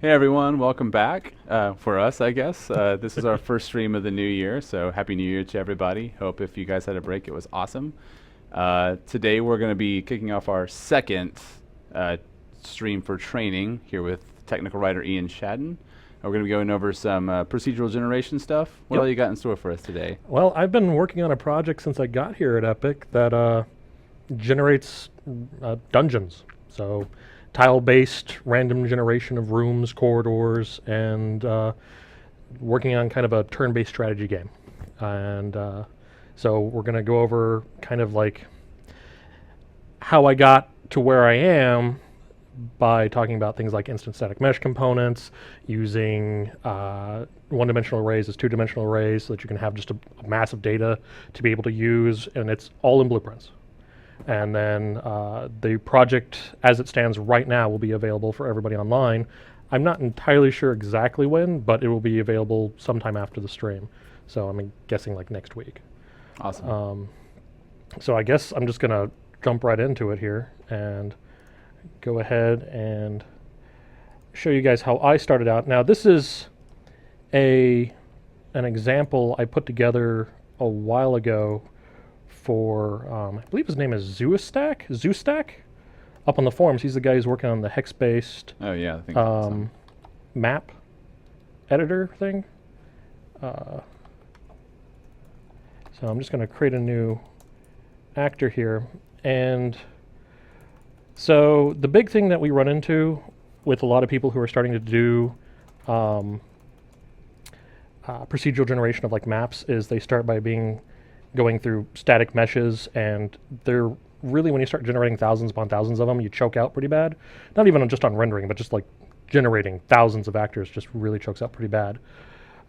Hey everyone, welcome back for us, I guess. This is our first stream of the new year, so Happy New Year to everybody. Hope if you guys had a break, it was awesome. Today we're going to be kicking off our second uh, stream for training here with technical writer Ian Shadden. We're going to be going over some procedural generation stuff. What all you got in store for us today? Well, I've been working on a project since I got here at Epic that generates dungeons. So, tile-based random generation of rooms, corridors, and working on kind of a turn-based strategy game. And so we're going to go over kind of like how I got to where I am by talking about things like instant static mesh components, using one-dimensional arrays as two-dimensional arrays so that you can have just a massive data to be able to use, and it's all in blueprints. And then the project, as it stands right now, will be available for everybody online. I'm not entirely sure exactly when, but it will be available sometime after the stream. So I'm guessing like next week. Awesome. So I guess I'm just going to jump right into it here and go ahead and show you guys how I started out. Now this is an example I put together a while ago for, I believe his name is Zoostack, up on the forums. He's the guy who's working on the hex-based Oh yeah, I think so. map editor thing. So I'm just going to create a new actor here. And so the big thing that we run into with a lot of people who are starting to do procedural generation of like maps is they start by going through static meshes, and they're really, when you start generating thousands upon thousands of them, you choke out pretty bad. Not even just on rendering, but just like generating thousands of actors just really chokes out pretty bad.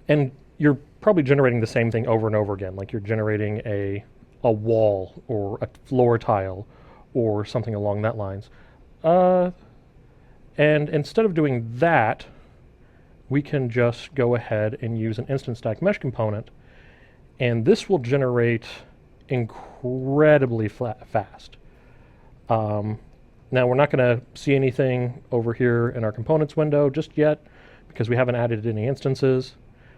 And you're probably generating the same thing over and over again, like you're generating a wall or a floor tile or something along that lines. And instead of doing that, we can just go ahead and use an instant stack mesh component, and this will generate incredibly fast. Now we're not going to see anything over here in our components window just yet because we haven't added any instances.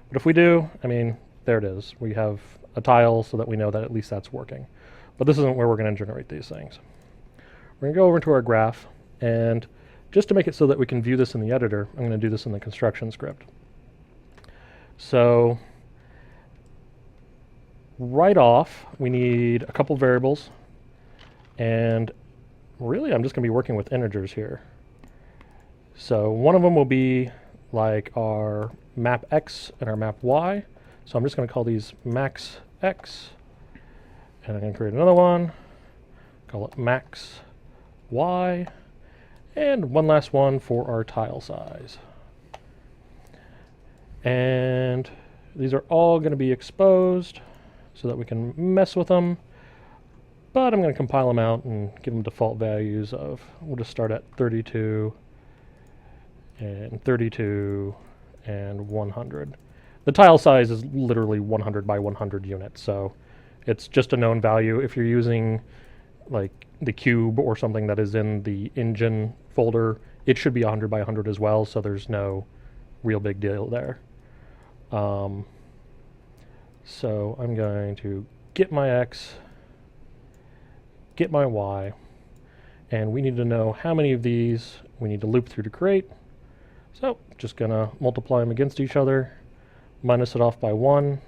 But if we do, I mean, there it is. We have a tile so that we know that at least that's working. But this isn't where we're going to generate these things. We're going to go over into our graph, and just to make it so that we can view this in the editor, I'm going to do this in the construction script. So right off, we need a couple variables, and really I'm just going to be working with integers here. So one of them will be like our map x and our map y. So I'm just going to call these max x, and I'm going to create another one, call it max y, and one last one for our tile size. And these are all going to be exposed so that we can mess with them, but I'm going to compile them out and give them default values of, we'll just start at 32 and 32 and 100. The tile size is literally 100 by 100 units, so it's just a known value. If you're using like the cube or something that is in the engine folder, it should be 100 by 100 as well, so there's no real big deal there. So I'm going to get my x, get my y, and we need to know how many of these we need to loop through to create. So just going to multiply them against each other, minus it off by 1,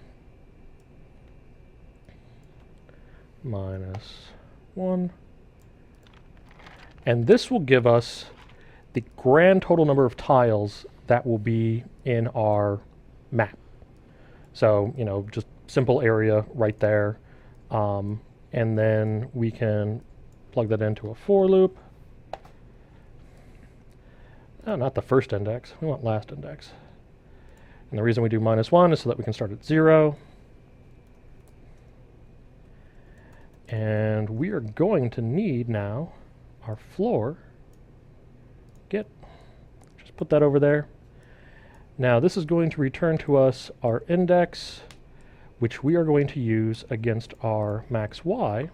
minus 1. And this will give us the grand total number of tiles that will be in our map. So, you know, just simple area right there. And then we can plug that into a for loop. Oh, not the first index. We want last index. And the reason we do -1 is so that we can start at 0. And we are going to need now our floor. Just put that over there. Now this is going to return to us our index, which we are going to use against our max y.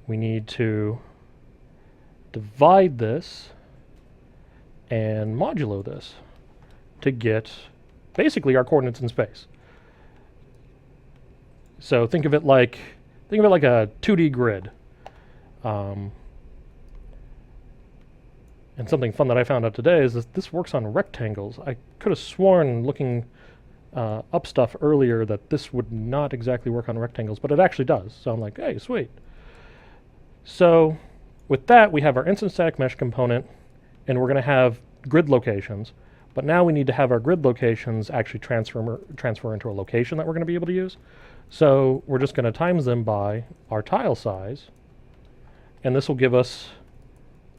We need to divide this and modulo this to get basically our coordinates in space. So think of it like a 2D grid. And something fun that I found out today is that this works on rectangles. I could have sworn looking up stuff earlier that this would not exactly work on rectangles, but it actually does. So I'm like, hey, sweet. So with that, we have our instant static mesh component, and we're going to have grid locations. But now we need to have our grid locations actually transfer into a location that we're going to be able to use. So we're just going to times them by our tile size, and this will give us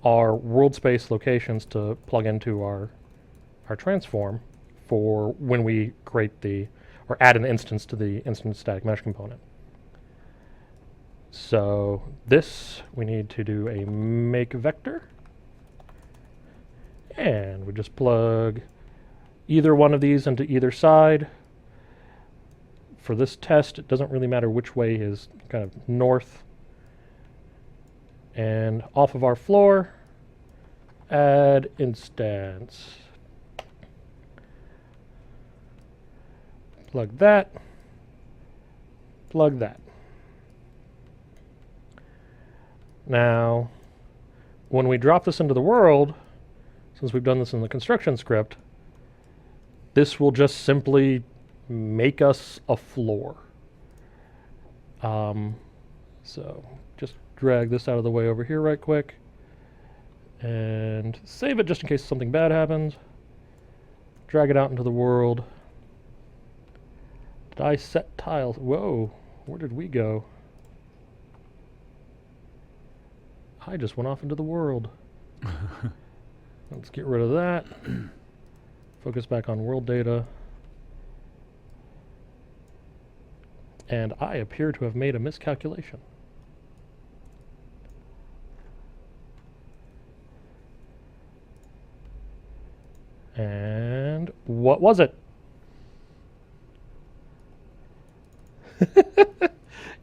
our world space locations to plug into our transform for when we create or add an instance to the instant static mesh component. So this, we need to do a make vector, and we just plug either one of these into either side. For this test, it doesn't really matter which way is kind of north. And off of our floor, add instance. Plug that. Plug that. Now, when we drop this into the world, since we've done this in the construction script, this will just simply make us a floor. So just drag this out of the way over here right quick and save it just in case something bad happens. Drag it out into the world. Did I set tiles? Whoa, where did we go? I just went off into the world. Let's get rid of that. Focus back on world data. And I appear to have made a miscalculation. And what was it?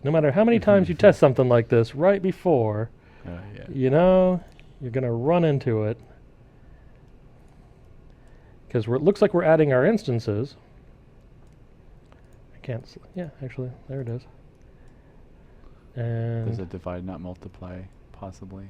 No matter how many times you test something like this right before, you know, you're going to run into it. Because it looks like we're adding our instances. I can't, yeah, actually, there it is. And there's a divide, not multiply, possibly.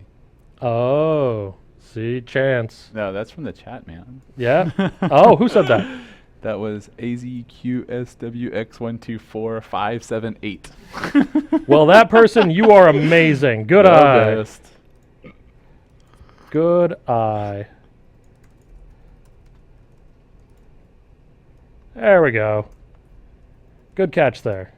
Oh, see, chance. No, that's from the chat, man. Yeah? Oh, who said that? That was AZQSWX124578. Well, that person, you are amazing. Good eye. Best. Good eye. There we go. Good catch there.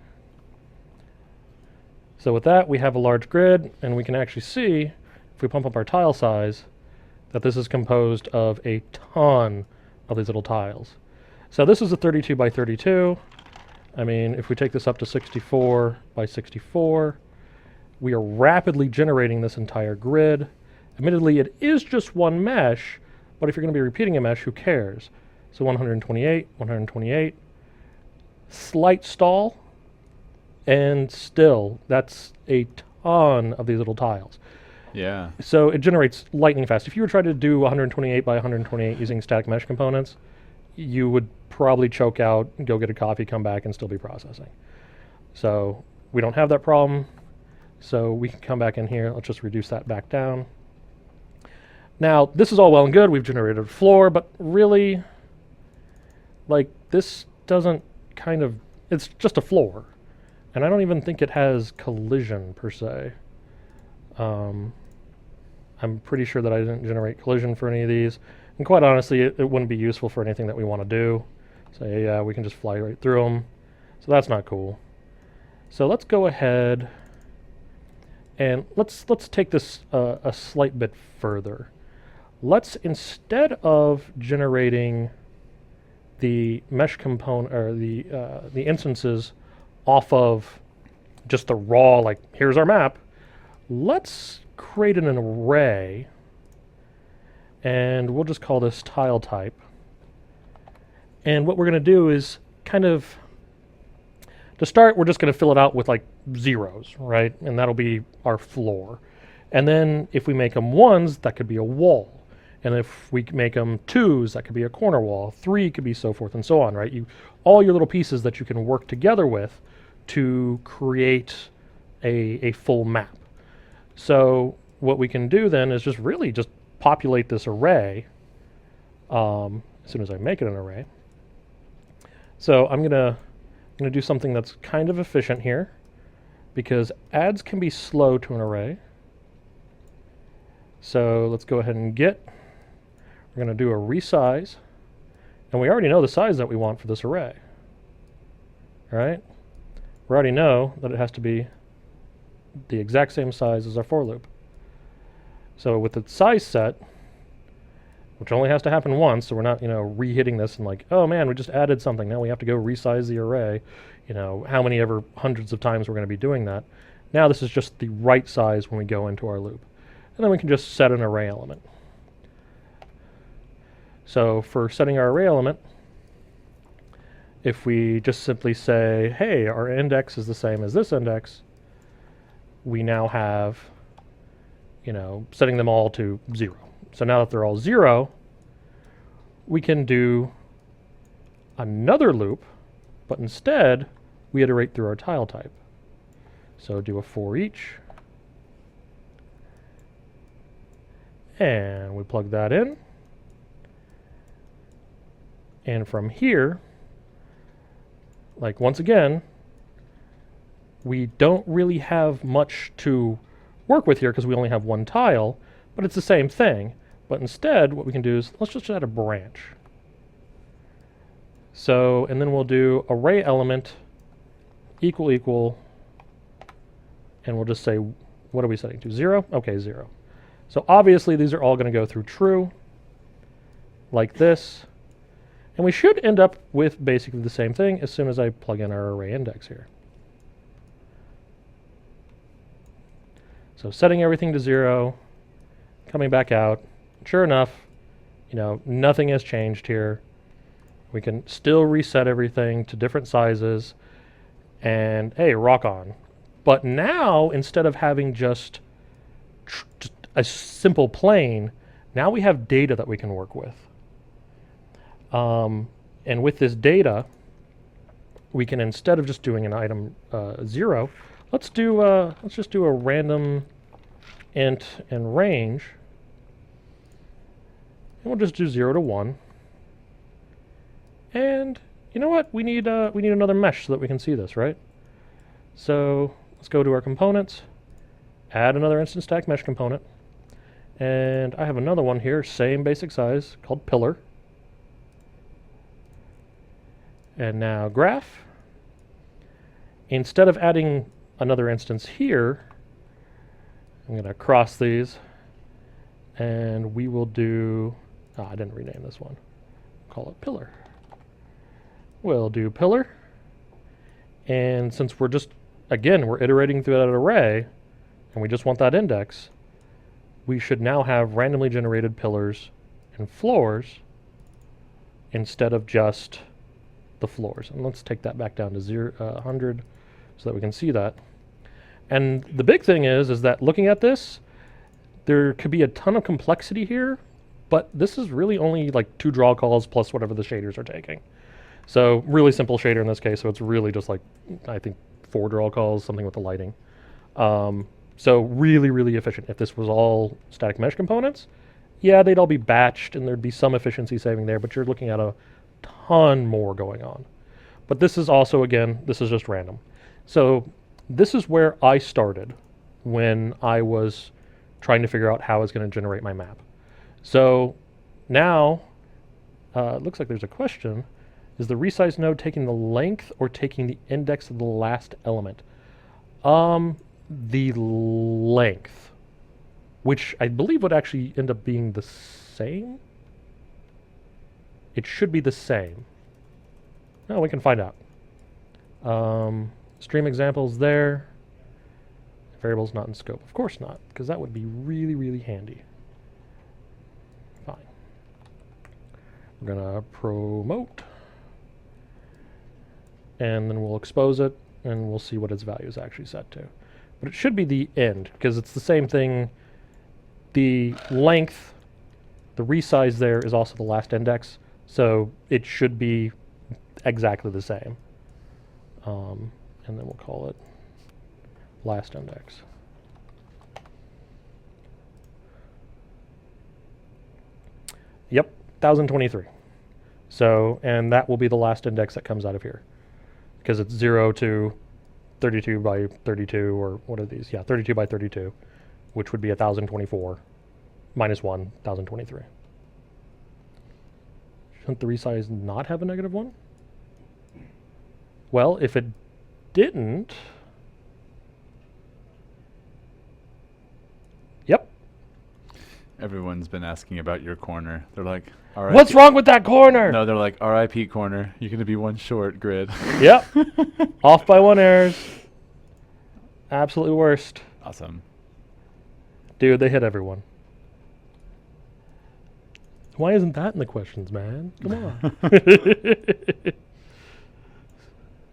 So with that, we have a large grid, and we can actually see, if we pump up our tile size, that this is composed of a ton of these little tiles. So this is a 32 by 32. I mean, if we take this up to 64 by 64, we are rapidly generating this entire grid. Admittedly, it is just one mesh, but if you're going to be repeating a mesh, who cares? So 128, 128, slight stall, and still, that's a ton of these little tiles. Yeah. So it generates lightning fast. If you were trying to do 128 by 128 using static mesh components, you would probably choke out, go get a coffee, come back, and still be processing. So we don't have that problem. So we can come back in here. Let's just reduce that back down. Now, this is all well and good. We've generated a floor, but really, like, this doesn't kind of, it's just a floor. And I don't even think it has collision, per se. I'm pretty sure that I didn't generate collision for any of these. And quite honestly, it wouldn't be useful for anything that we want to do. So yeah, we can just fly right through them. So that's not cool. So let's go ahead and let's take this a slight bit further. Let's, instead of generating the mesh component or the instances off of just the raw, like, here's our map, let's create an array, and we'll just call this tile type. And what we're going to do is kind of, to start, we're just going to fill it out with like zeros, right? And that'll be our floor. And then if we make them ones, that could be a wall. And if we make them 2s, that could be a corner wall. 3 could be so forth and so on, right? All your little pieces that you can work together with to create a full map. So what we can do then is just really just populate this array as soon as I make it an array. So I'm gonna do something that's kind of efficient here, because adds can be slow to an array. So let's go ahead and get, we're going to do a resize, and we already know the size that we want for this array. All right? We already know that it has to be the exact same size as our for loop. So with the size set, which only has to happen once, so we're not, re-hitting this and like, oh man, we just added something. Now we have to go resize the array. How many ever hundreds of times we're going to be doing that. Now this is just the right size when we go into our loop. And then we can just set an array element. So for setting our array element, if we just simply say, hey, our index is the same as this index, we now have, setting them all to 0. So now that they're all 0, we can do another loop, but instead we iterate through our tile type. So do a for each, and we plug that in. And from here, like once again, we don't really have much to work with here because we only have one tile, but it's the same thing. But instead, what we can do is, let's just add a branch. So, and then we'll do array element equal, and we'll just say, what are we setting to? 0? Okay, 0. So obviously these are all going to go through true, like this. And we should end up with basically the same thing as soon as I plug in our array index here. So setting everything to 0, coming back out. Sure enough, nothing has changed here. We can still reset everything to different sizes, and hey, rock on. But now, instead of having just a simple plane, now we have data that we can work with. And with this data, we can, instead of just doing an item 0, let's just do a random int and range, and we'll just do 0 to 1. And you know what? We need another mesh so that we can see this, right? So let's go to our components, add another instance stack mesh component, and I have another one here, same basic size, called pillar. And now graph. Instead of adding another instance here, I'm going to cross these, and we will do, I didn't rename this one, call it pillar. We'll do pillar, and since we're just, again, we're iterating through that array, and we just want that index, we should now have randomly generated pillars and floors instead of just the floors. And let's take that back down to 100 so that we can see that. And the big thing is that looking at this, there could be a ton of complexity here, but this is really only like 2 draw calls plus whatever the shaders are taking. So really simple shader in this case, so it's really just like, I think 4 draw calls, something with the lighting. So really, really efficient. If this was all static mesh components, yeah, they'd all be batched and there'd be some efficiency saving there, but you're looking at a ton more going on. But this is also, again, this is just random. So this is where I started when I was trying to figure out how I was going to generate my map. So now, it looks like there's a question. Is the resize node taking the length or taking the index of the last element? The length, which I believe would actually end up being the same. It should be the same. No, we can find out. Stream examples there. Variables not in scope. Of course not, because that would be really, really handy. Fine. We're going to promote. And then we'll expose it, and we'll see what its value is actually set to. But it should be the end, because it's the same thing. The length The resize there is also the last index, so it should be exactly the same. And then we'll call it last index. Yep, 1023. So, and that will be the last index that comes out of here, because it's 0 to 32 by 32, or what are these? Yeah, 32 by 32, which would be 1024 minus 1, 1023. Shouldn't the resize not have a -1? Well, if it didn't, yep. Everyone's been asking about your corner. They're like, "RIP." What's wrong with that corner? No, they're like, "RIP corner. You're gonna be one short grid." Yep. Off by 1 errors. Absolute worst. Awesome. Dude, they hit everyone. Why isn't that in the questions, man? Come on.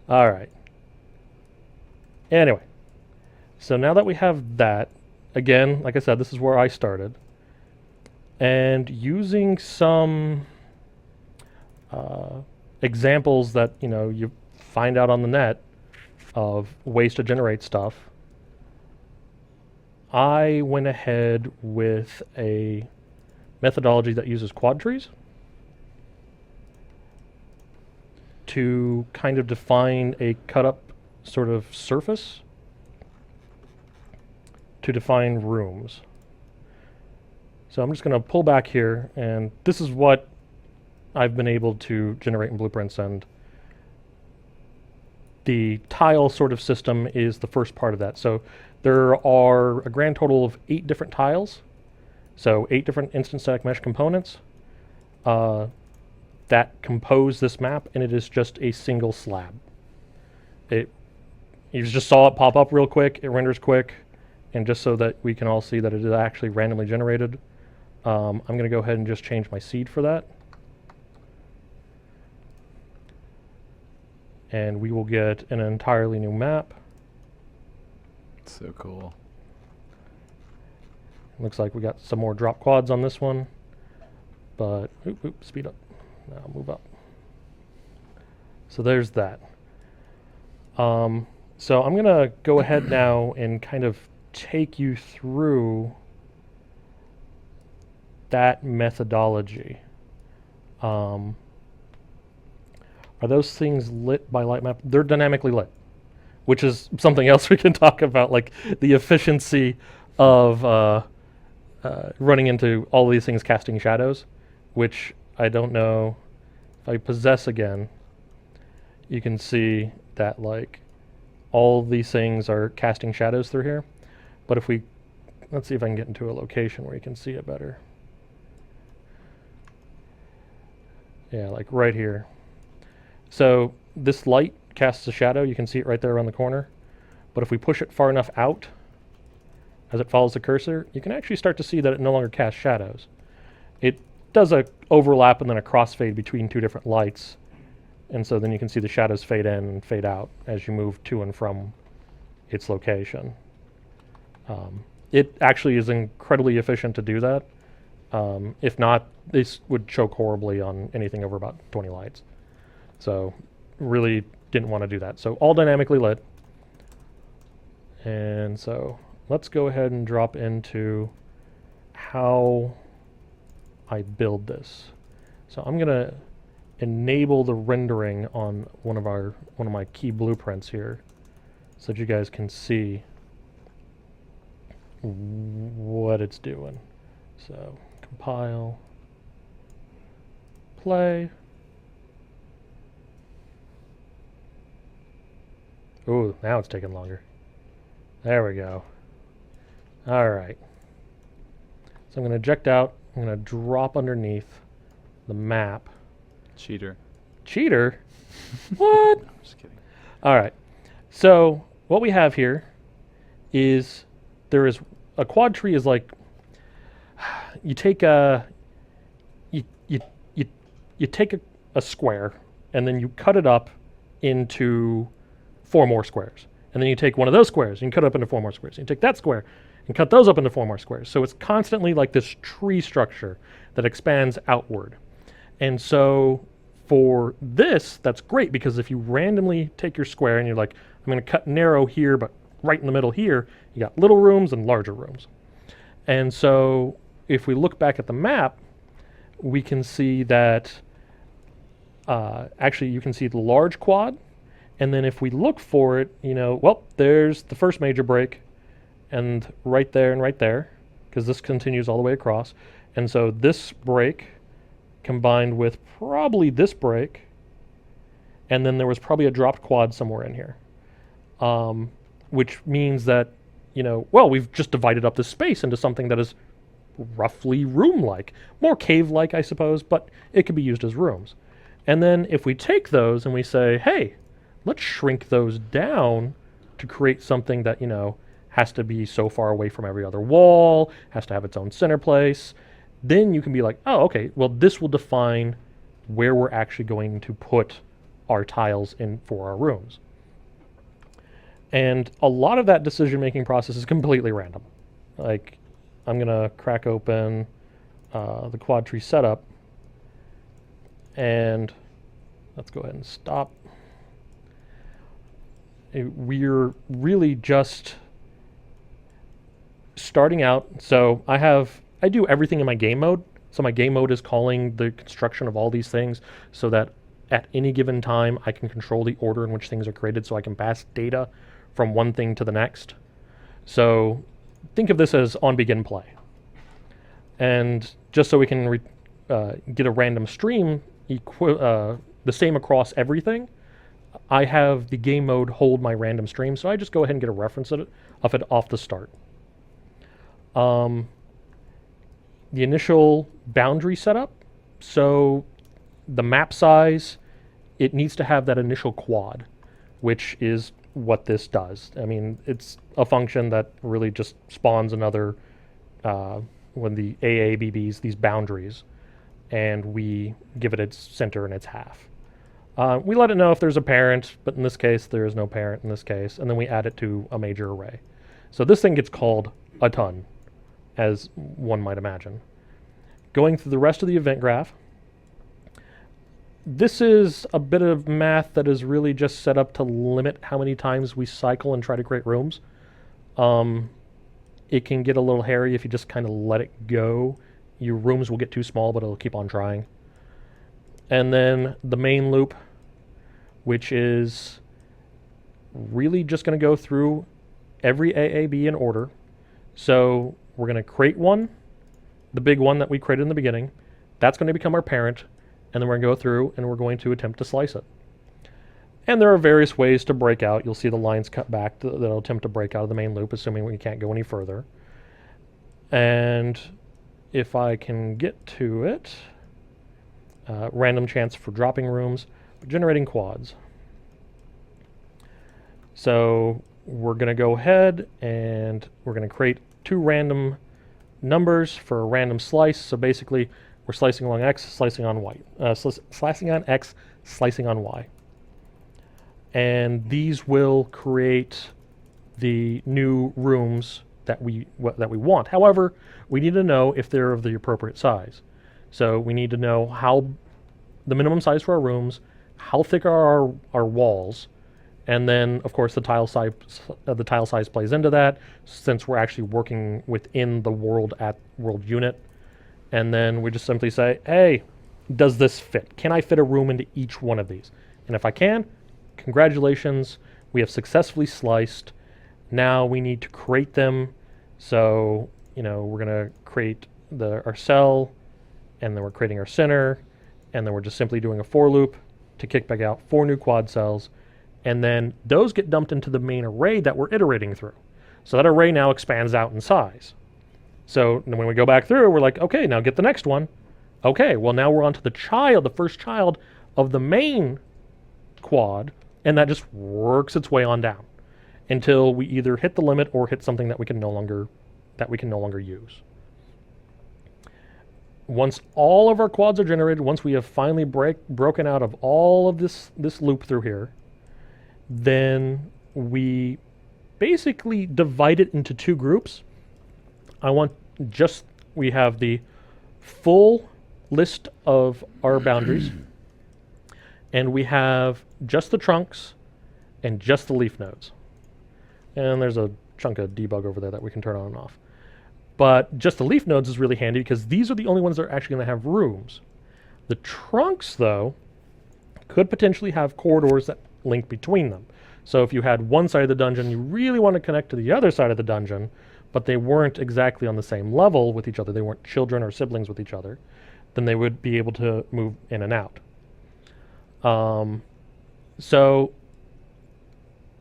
All right. Anyway, so now that we have that, again, like I said, this is where I started. And using some examples that, you find out on the net of ways to generate stuff, I went ahead with a methodology that uses quad trees to kind of define a cut-up sort of surface to define rooms. So I'm just going to pull back here, and this is what I've been able to generate in blueprints, and the tile sort of system is the first part of that. So there are a grand total of 8 different tiles, so 8 different instance static mesh components that compose this map, and it is just a single slab. You just saw it pop up real quick, it renders quick, and just so that we can all see that it is actually randomly generated, I'm going to go ahead and just change my seed for that. And we will get an entirely new map. So cool. Looks like we got some more drop quads on this one, but speed up. Now move up. So there's that. So I'm going to go ahead now and kind of take you through that methodology. Are those things lit by light map? They're dynamically lit, which is something else we can talk about, like the efficiency of running into all these things casting shadows, which I don't know if I possess again. You can see that like all these things are casting shadows through here. But if let's see if I can get into a location where you can see it better. Yeah, like right here. So this light casts a shadow. You can see it right there around the corner. But if we push it far enough out, as it follows the cursor, you can actually start to see that it no longer casts shadows. It does a overlap and then a crossfade between 2 different lights. And so then you can see the shadows fade in and fade out as you move to and from its location. It actually is incredibly efficient to do that. If not, this would choke horribly on anything over about 20 lights. So really didn't want to do that. So all dynamically lit. And so let's go ahead and drop into how I build this. So I'm going to enable the rendering on one of my key blueprints here so that you guys can see what it's doing. So compile, play. Ooh, now it's taking longer. There we go. All right. So I'm going to eject out. I'm going to drop underneath the map. Cheater. Cheater? What? Just kidding. All right. So what we have here is there is a quad tree is like you take a you take a square and then you cut it up into 4 more squares, And then you take one of those squares and you cut it up into 4 more squares. And you take that square and cut those up into 4 more squares. So it's constantly like this tree structure that expands outward. And so for this, that's great, because if you randomly take your square and you're like, I'm going to cut narrow here, but right in the middle here, you got little rooms and larger rooms. And so if we look back at the map, we can see that actually you can see the large quad. And then if we look for it, well, there's the first major break, and right there, because this continues all the way across. And so this break combined with probably this break, and then there was probably a dropped quad somewhere in here, which means that, well, we've just divided up this space into something that is roughly room-like, more cave-like, I suppose, but it could be used as rooms. And then if we take those and we say, hey, let's shrink those down to create something that, has to be so far away from every other wall, has to have its own center place, then you can be like, oh, okay, well, this will define where we're actually going to put our tiles in for our rooms. And a lot of that decision-making process is completely random. Like, I'm going to crack open the quad tree setup, and let's go ahead and stop. We're really just starting out. So I do everything in my game mode. So my game mode is calling the construction of all these things so that at any given time I can control the order in which things are created, so I can pass data from one thing to the next. So think of this as on begin play. And just so we can get a random stream the same across everything, I have the game mode hold my random stream, so I just go ahead and get a reference of it off the start. The initial boundary setup, so the map size, it needs to have that initial quad, which is what this does. I mean, it's a function that really just spawns another, when the AABBs, these boundaries, and we give it its center and its half. We let it know if there's a parent, but in this case, there is no parent in this case, and then we add it to a major array. So this thing gets called a ton, as one might imagine. Going through the rest of the event graph, this is a bit of math that is really just set up to limit how many times we cycle and try to create rooms. It can get a little hairy if you just kind of let it go. Your rooms will get too small, but it'll keep on trying. And then the main loop, which is really just going to go through every AAB in order. So we're going to create one, the big one that we created in the beginning. That's going to become our parent, and then we're going to go through and we're going to attempt to slice it. And there are various ways to break out. You'll see the lines cut back that'll attempt to break out of the main loop, assuming we can't go any further. And if I can get to it, random chance for dropping rooms, generating quads. So we're going to go ahead and we're going to create 2 random numbers for a random slice. So basically, we're slicing along X, slicing on Y. Slicing on X, slicing on Y. And these will create the new rooms that we want. However, we need to know if they're of the appropriate size. So we need to know how the minimum size for our rooms, how thick are our walls, and then of course the tile size plays into that, since we're actually working within the world unit. And then we just simply say, hey, does this fit? Can I fit a room into each one of these? And if I can, congratulations, we have successfully sliced. Now we need to create them. So, we're going to create our cell, and then we're creating our center, and then we're just simply doing a for loop to kick back out 4 new quad cells, and then those get dumped into the main array that we're iterating through. So that array now expands out in size. So when we go back through, we're like, okay, now get the next one. Okay, well now we're on to the first child of the main quad, and that just works its way on down until we either hit the limit or hit something that we can no longer use. Once all of our quads are generated, once we have finally broken out of all of this loop through here, then we basically divide it into two groups. We have the full list of our boundaries, and we have just the trunks and just the leaf nodes. And there's a chunk of debug over there that we can turn on and off. But just the leaf nodes is really handy because these are the only ones that are actually going to have rooms. The trunks, though, could potentially have corridors that link between them. So if you had one side of the dungeon, you really want to connect to the other side of the dungeon, but they weren't exactly on the same level with each other, they weren't children or siblings with each other, then they would be able to move in and out. So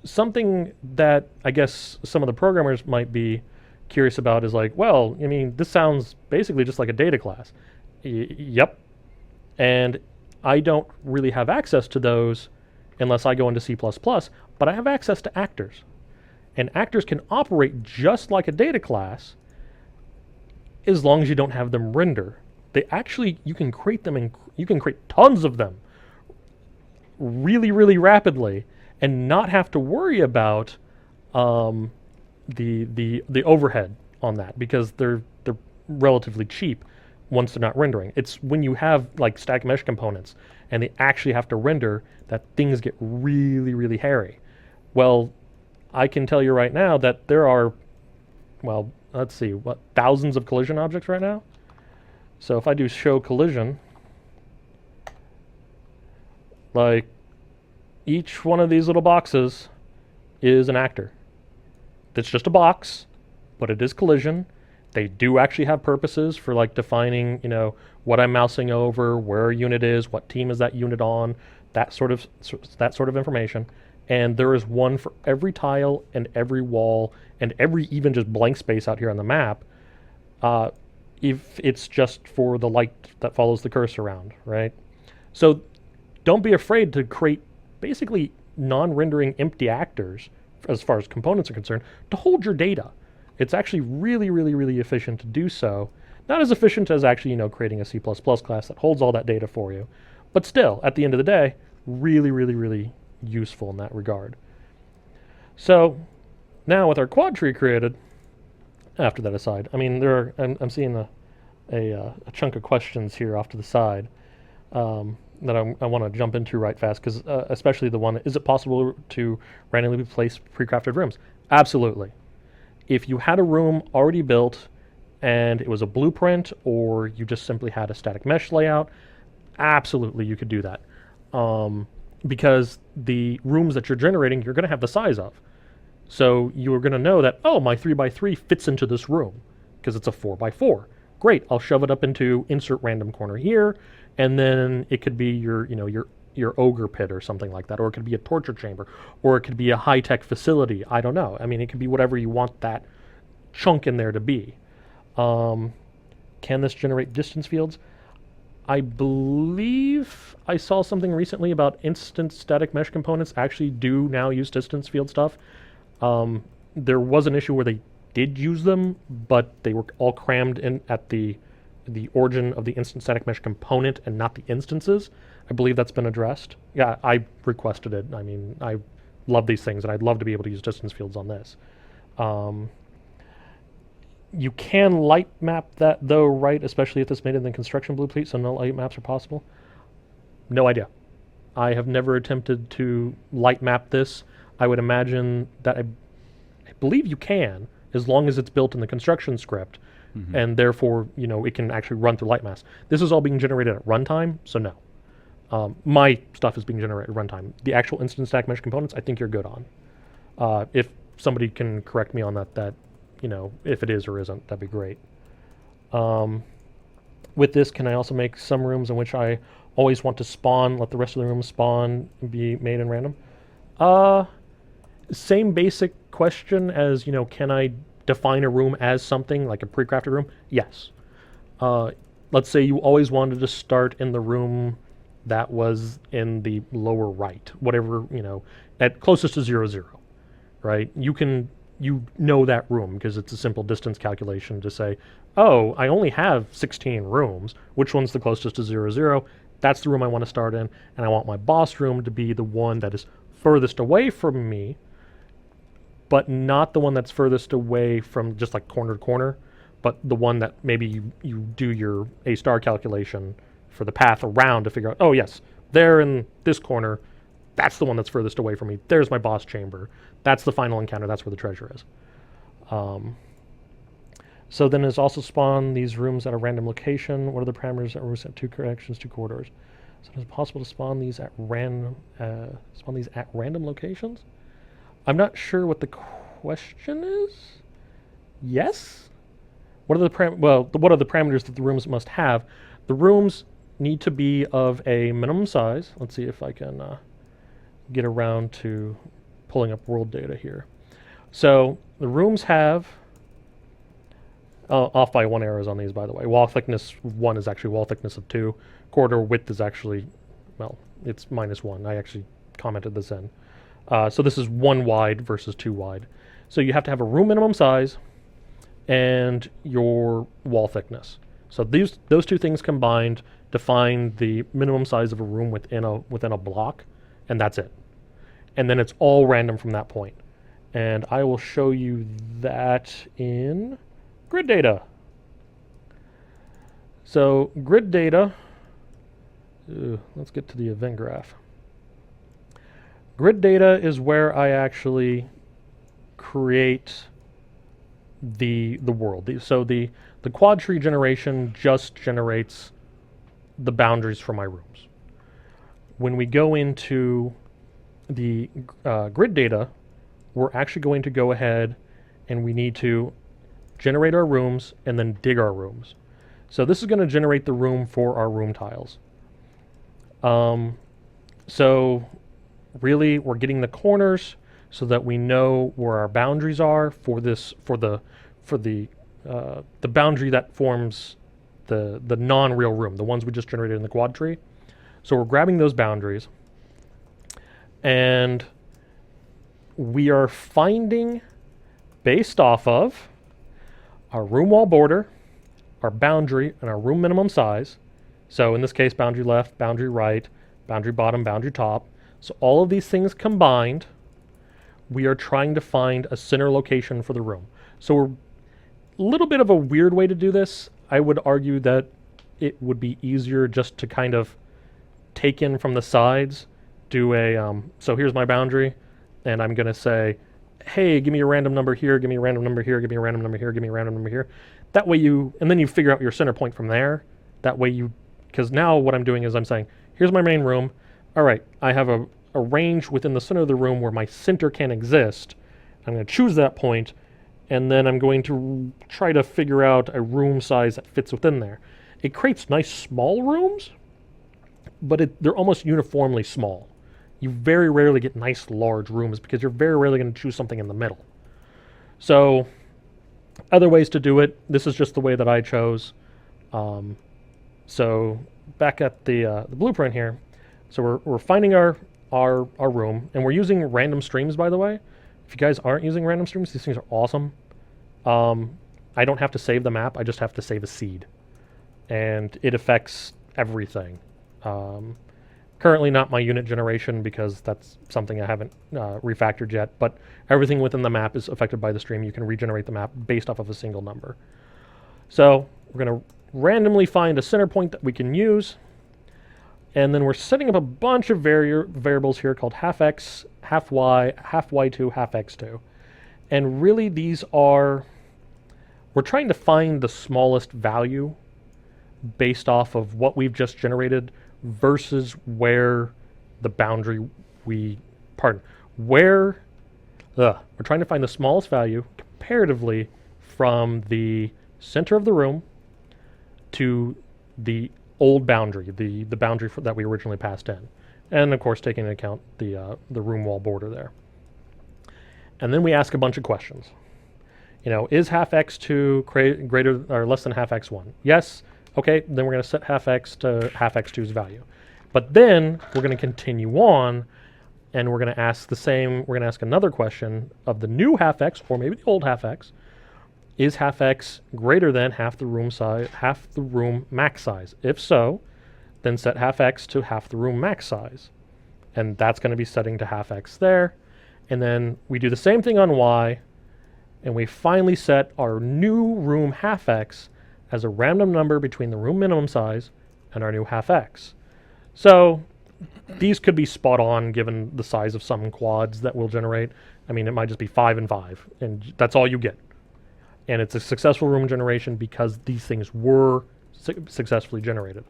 something that I guess some of the programmers might be curious about is like, well, I mean, this sounds basically just like a data class. Yep. And I don't really have access to those unless I go into C++, but I have access to actors. And actors can operate just like a data class as long as you don't have them render. They actually, you can create them, and you can create tons of them really, really rapidly and not have to worry about the overhead on that because they're relatively cheap once they're not rendering. It's when you have like static mesh components and they actually have to render that things get really, really hairy. Well, I can tell you right now that there are, well, let's see, thousands of collision objects right now? So if I do show collision, like each one of these little boxes is an actor. It's just a box, but it is collision. They do actually have purposes for like defining, what I'm mousing over, where a unit is, what team is that unit on, that sort of information. And there is one for every tile and every wall and every even just blank space out here on the map. If it's just for the light that follows the cursor around, right? So don't be afraid to create basically non-rendering empty actors as far as components are concerned to hold your data. It's actually really, really, really efficient to do so. Not as efficient as actually, creating a C++ class that holds all that data for you, but still, at the end of the day, really, really, really useful in that regard. So now with our quad tree created, after that aside, I mean, I'm seeing a chunk of questions here off to the side that I want to jump into right fast, because especially the one, is it possible to randomly place pre-crafted rooms? Absolutely. If you had a room already built and it was a blueprint, or you just simply had a static mesh layout, absolutely you could do that. Because the rooms that you're generating, you're going to have the size of. So you're going to know that, oh, my 3x3 fits into this room because it's a 4x4. Great, I'll shove it up into insert random corner here, and then it could be your ogre pit or something like that, or it could be a torture chamber, or it could be a high-tech facility. I don't know. I mean, it could be whatever you want that chunk in there to be. Can this generate distance fields? I believe I saw something recently about instant static mesh components actually do now use distance field stuff. There was an issue where they did use them, but they were all crammed in at the origin of the instant static mesh component and not the instances. I believe that's been addressed. Yeah, I requested it. I mean, I love these things, and I'd love to be able to use distance fields on this. You can light map that though, right? Especially if it's made in the construction blueprint, so no light maps are possible. No idea. I have never attempted to light map this. I would imagine that I believe you can, as long as it's built in the construction script, and therefore, it can actually run through light maps. This is all being generated at runtime, so no. My stuff is being generated at runtime. The actual instant static mesh components, I think you're good on. If somebody can correct me on that, if it is or isn't, that'd be great. With this, can I also make some rooms in which I always want to spawn, let the rest of the rooms spawn, and be made in random? Same basic question as, can I define a room as something, like a pre-crafted room? Yes. Let's say you always wanted to start in the room that was in the lower right, whatever, at closest to 0, 0, right? You know that room because it's a simple distance calculation to say, oh, I only have 16 rooms. Which one's the closest to 0, 0? That's the room I want to start in, and I want my boss room to be the one that is furthest away from me, but not the one that's furthest away from just like corner to corner, but the one that maybe you do your A star calculation for the path around to figure out, oh yes, there in this corner, that's the one that's furthest away from me. There's my boss chamber. That's the final encounter. That's where the treasure is. So then it's also spawn these rooms at a random location. What are the parameters that rooms have 2 connections, 2 corridors? So is it possible to spawn these at random locations? I'm not sure what the question is. Yes? What are the parameters that the rooms must have? The rooms need to be of a minimum size. Let's see if I can get around to pulling up world data here. So the rooms have, off by 1 arrows on these, by the way. Wall thickness 1 is actually wall thickness of 2. Corridor width is actually, well, it's -1. I actually commented this in. So this is 1 wide versus 2 wide. So you have to have a room minimum size and your wall thickness. So those 2 things combined define the minimum size of a room within a block, and that's it. And then it's all random from that point. And I will show you that in grid data. So grid data, let's get to the event graph. Grid data is where I actually create the world. So the quad tree generation just generates the boundaries for my rooms. When we go into the grid data, we're actually going to go ahead and we need to generate our rooms and then dig our rooms. So this is going to generate the room for our room tiles. So really we're getting the corners so that we know where our boundaries are for the boundary that forms the non-real room, the ones we just generated in the quad tree. So we're grabbing those boundaries and we are finding, based off of our room wall border, our boundary, and our room minimum size. So in this case, boundary left, boundary right, boundary bottom, boundary top. So all of these things combined, we are trying to find a center location for the room. So we're a little bit of a weird way to do this. I would argue that it would be easier just to kind of take in from the sides, do a, so here's my boundary, and I'm going to say, hey, give me a random number here, give me a random number here, give me a random number here, give me a random number here. That way and then you figure out your center point from there. That way because now what I'm doing is I'm saying, here's my main room. All right, I have a range within the center of the room where my center can exist. I'm going to choose that point, and then I'm going to try to figure out a room size that fits within there. It creates nice small rooms, but they're almost uniformly small. You very rarely get nice large rooms because you're very rarely going to choose something in the middle. So other ways to do it, this is just the way that I chose. So back at the blueprint here, so we're finding our room, and we're using random streams, by the way. If you guys aren't using random streams, these things are awesome. I don't have to save the map, I just have to save a seed. And it affects everything. Currently not my unit generation because that's something I haven't refactored yet, but everything within the map is affected by the stream. You can regenerate the map based off of a single number. So we're going to randomly find a center point that we can use, and then we're setting up a bunch of variables here called half x, half y, half y2, half x2. And really we're trying to find the smallest value based off of what we've just generated versus where the boundary we're trying to find the smallest value comparatively from the center of the room to the old boundary, the boundary that we originally passed in. And of course taking into account the room wall border there. And then we ask a bunch of questions. Is half x2 greater or less than half x1? Yes. Okay, then we're going to set half x to half x2's value. But then we're going to continue on, and we're going to ask another question of the new half x, or maybe the old half x. Is half x greater than half the room max size? If so, then set half x to half the room max size. And that's going to be setting to half x there. And then we do the same thing on Y, and we finally set our new room half X as a random number between the room minimum size and our new half X. So these could be spot on given the size of some quads that we'll generate. I mean, it might just be 5 and 5, and that's all you get. And it's a successful room generation because these things were successfully generated.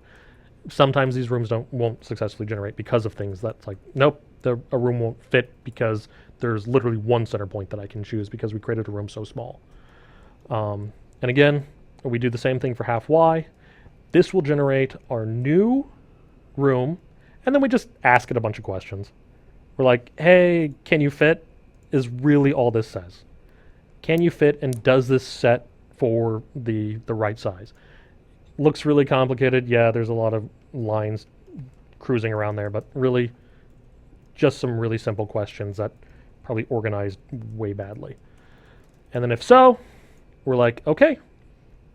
Sometimes these rooms won't successfully generate because of things that's like, nope, a room won't fit because there's literally one center point that I can choose because we created a room so small. And again, we do the same thing for half Y. This will generate our new room, and then we just ask it a bunch of questions. We're like, hey, can you fit? Is really all this says. Can you fit, and does this set for the right size? Looks really complicated. Yeah, there's a lot of lines cruising around there, but really just some really simple questions that probably organized way badly. And then if so, we're like, okay,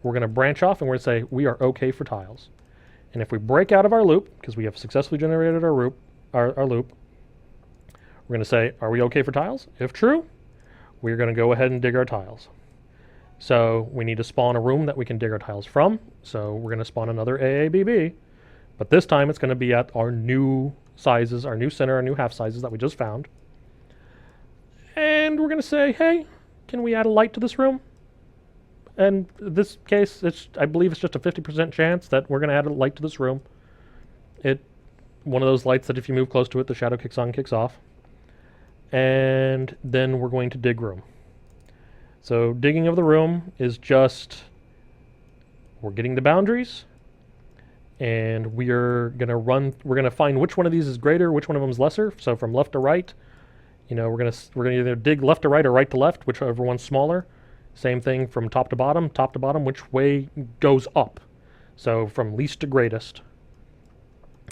we're going to branch off and we're going to say we are okay for tiles. And if we break out of our loop, because we have successfully generated our loop, we're going to say, are we okay for tiles? If true, we're going to go ahead and dig our tiles. So we need to spawn a room that we can dig our tiles from. So we're going to spawn another AABB, but this time it's going to be at our new sizes, our new center, our new half sizes that we just found. And we're going to say, hey, can we add a light to this room? And in this case, I believe it's just a 50% chance that we're going to add a light to this room. One of those lights that if you move close to it, the shadow kicks on, kicks off. And then we're going to dig room. So digging of the room is just, we're getting the boundaries, and we're going to find which one of these is greater, which one of them is lesser. So from left to right, we're going to either dig left to right or right to left, whichever one's smaller. Same thing from top to bottom, which way goes up. So from least to greatest.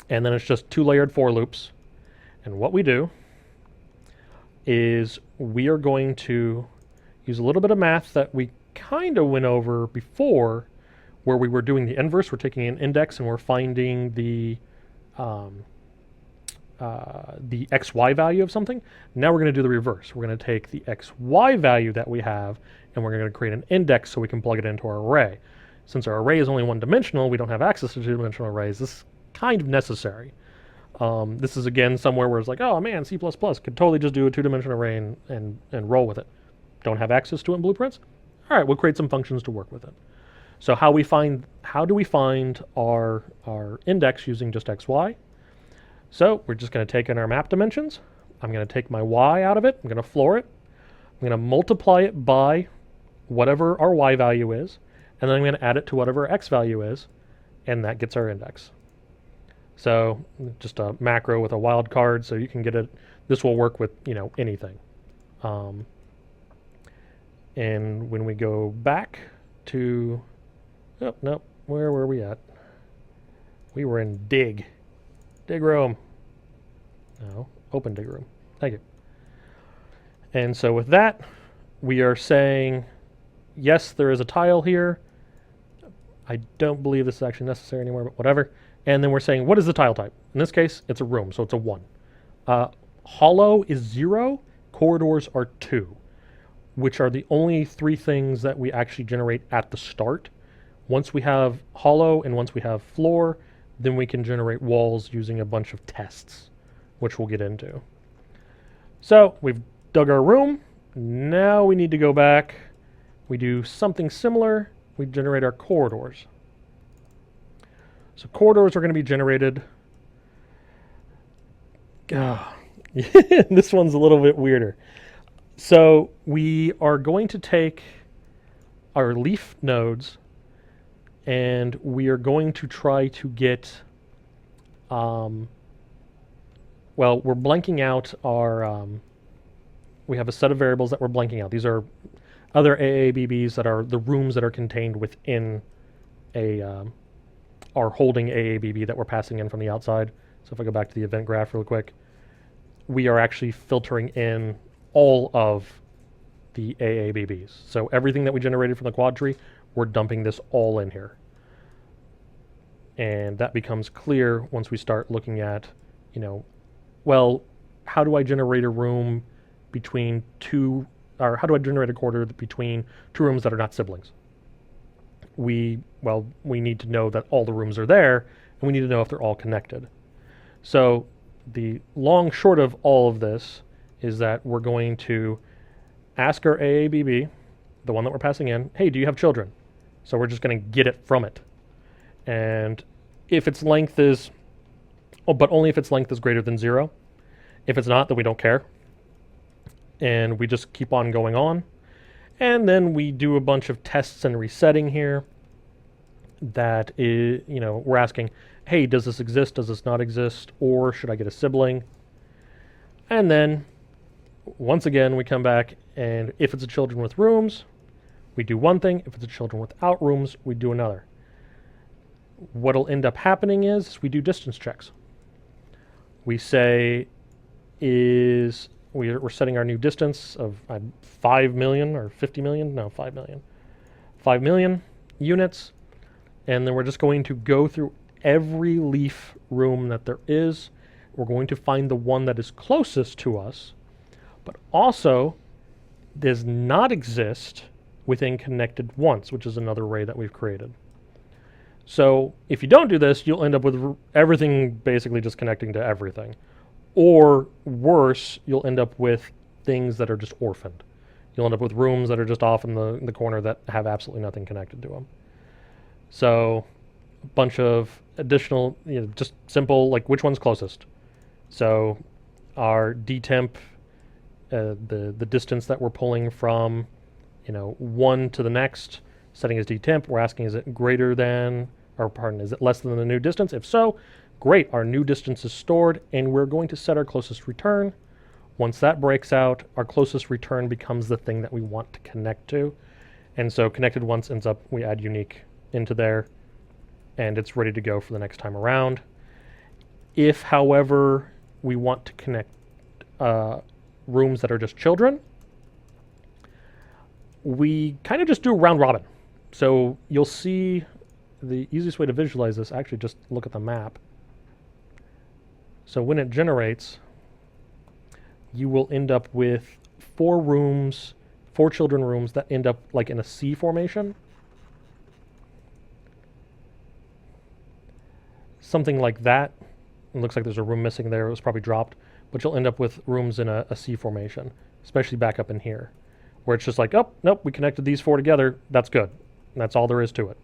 And then it's just 2 layered for loops. And what we do is we are going to use a little bit of math that we kind of went over before, where we were doing the inverse. We're taking an index and we're finding the XY value of something. Now we're going to do the reverse. We're going to take the XY value that we have and we're going to create an index so we can plug it into our array. Since our array is only one-dimensional, we don't have access to two-dimensional arrays. This is kind of necessary. This is, again, somewhere where it's like, oh man, C++ could totally just do a two-dimensional array and roll with it. Don't have access to it in blueprints? All right, we'll create some functions to work with it. So how do we find our index using just XY? So we're just going to take in our map dimensions. I'm going to take my Y out of it. I'm going to floor it. I'm going to multiply it by whatever our Y value is. And then I'm going to add it to whatever our X value is. And that gets our index. So just a macro with a wildcard, so you can get it. This will work with anything. And when we go back to, oh no, where were we at? We were in dig room. No, open dig room. Thank you. And so with that, we are saying, yes, there is a tile here. I don't believe this is actually necessary anymore, but whatever. And then we're saying, what is the tile type? In this case, it's a room, so it's a 1. Hollow is 0, corridors are 2, which are the only 3 things that we actually generate at the start. Once we have hollow and once we have floor, then we can generate walls using a bunch of tests, which we'll get into. So we've dug our room. Now we need to go back. We do something similar. We generate our corridors. So corridors are going to be generated. This one's a little bit weirder. So we are going to take our leaf nodes and we are going to try to get, well, we're blanking out our, we have a set of variables that we're blanking out. These are other AABBs that are the rooms that are contained within our holding AABB that we're passing in from the outside. So if I go back to the event graph real quick, we are actually filtering in all of the AABBs. So everything that we generated from the quad tree, we're dumping this all in here. And that becomes clear once we start looking at, well, how do I generate a room between two, or how do I generate a corridor between two rooms that are not siblings? We need to know that all the rooms are there, and we need to know if they're all connected. So the long short of all of this is that we're going to ask our AABB, the one that we're passing in, hey, do you have children? So we're just going to get it from it. And if its length is, but only if its length is greater than 0. If it's not, then we don't care. And we just keep on going on. And then we do a bunch of tests and resetting here. That is, we're asking, hey, does this exist? Does this not exist? Or should I get a sibling? And then, once again, we come back, and if it's a children with rooms, we do one thing. If it's a children without rooms, we do another. What'll end up happening is we do distance checks. We say, we're setting our new distance of 5 million or 50 million? No, 5 million. 5 million units. And then we're just going to go through every leaf room that there is. We're going to find the one that is closest to us, but also does not exist within connected once, which is another array that we've created. So if you don't do this, you'll end up with everything basically just connecting to everything. Or worse, you'll end up with things that are just orphaned. You'll end up with rooms that are just off in the corner that have absolutely nothing connected to them. So a bunch of additional, just simple, like which one's closest. So our dtemp, the distance that we're pulling from, one to the next, setting as dtemp, we're asking, is it greater than, is it less than the new distance? If so, great, our new distance is stored, and we're going to set our closest return. Once that breaks out, our closest return becomes the thing that we want to connect to. And so connected once ends up, we add unique into there, and it's ready to go for the next time around. If, however, we want to connect rooms that are just children, we kind of just do a round robin. So you'll see the easiest way to visualize this, actually just look at the map. So when it generates, you will end up with 4 rooms, 4 children rooms that end up like in a C formation. Something like that. It looks like there's a room missing there. It was probably dropped. But you'll end up with rooms in a C formation, especially back up in here, where it's just like, oh, nope, we connected these 4 together. That's good. And that's all there is to it.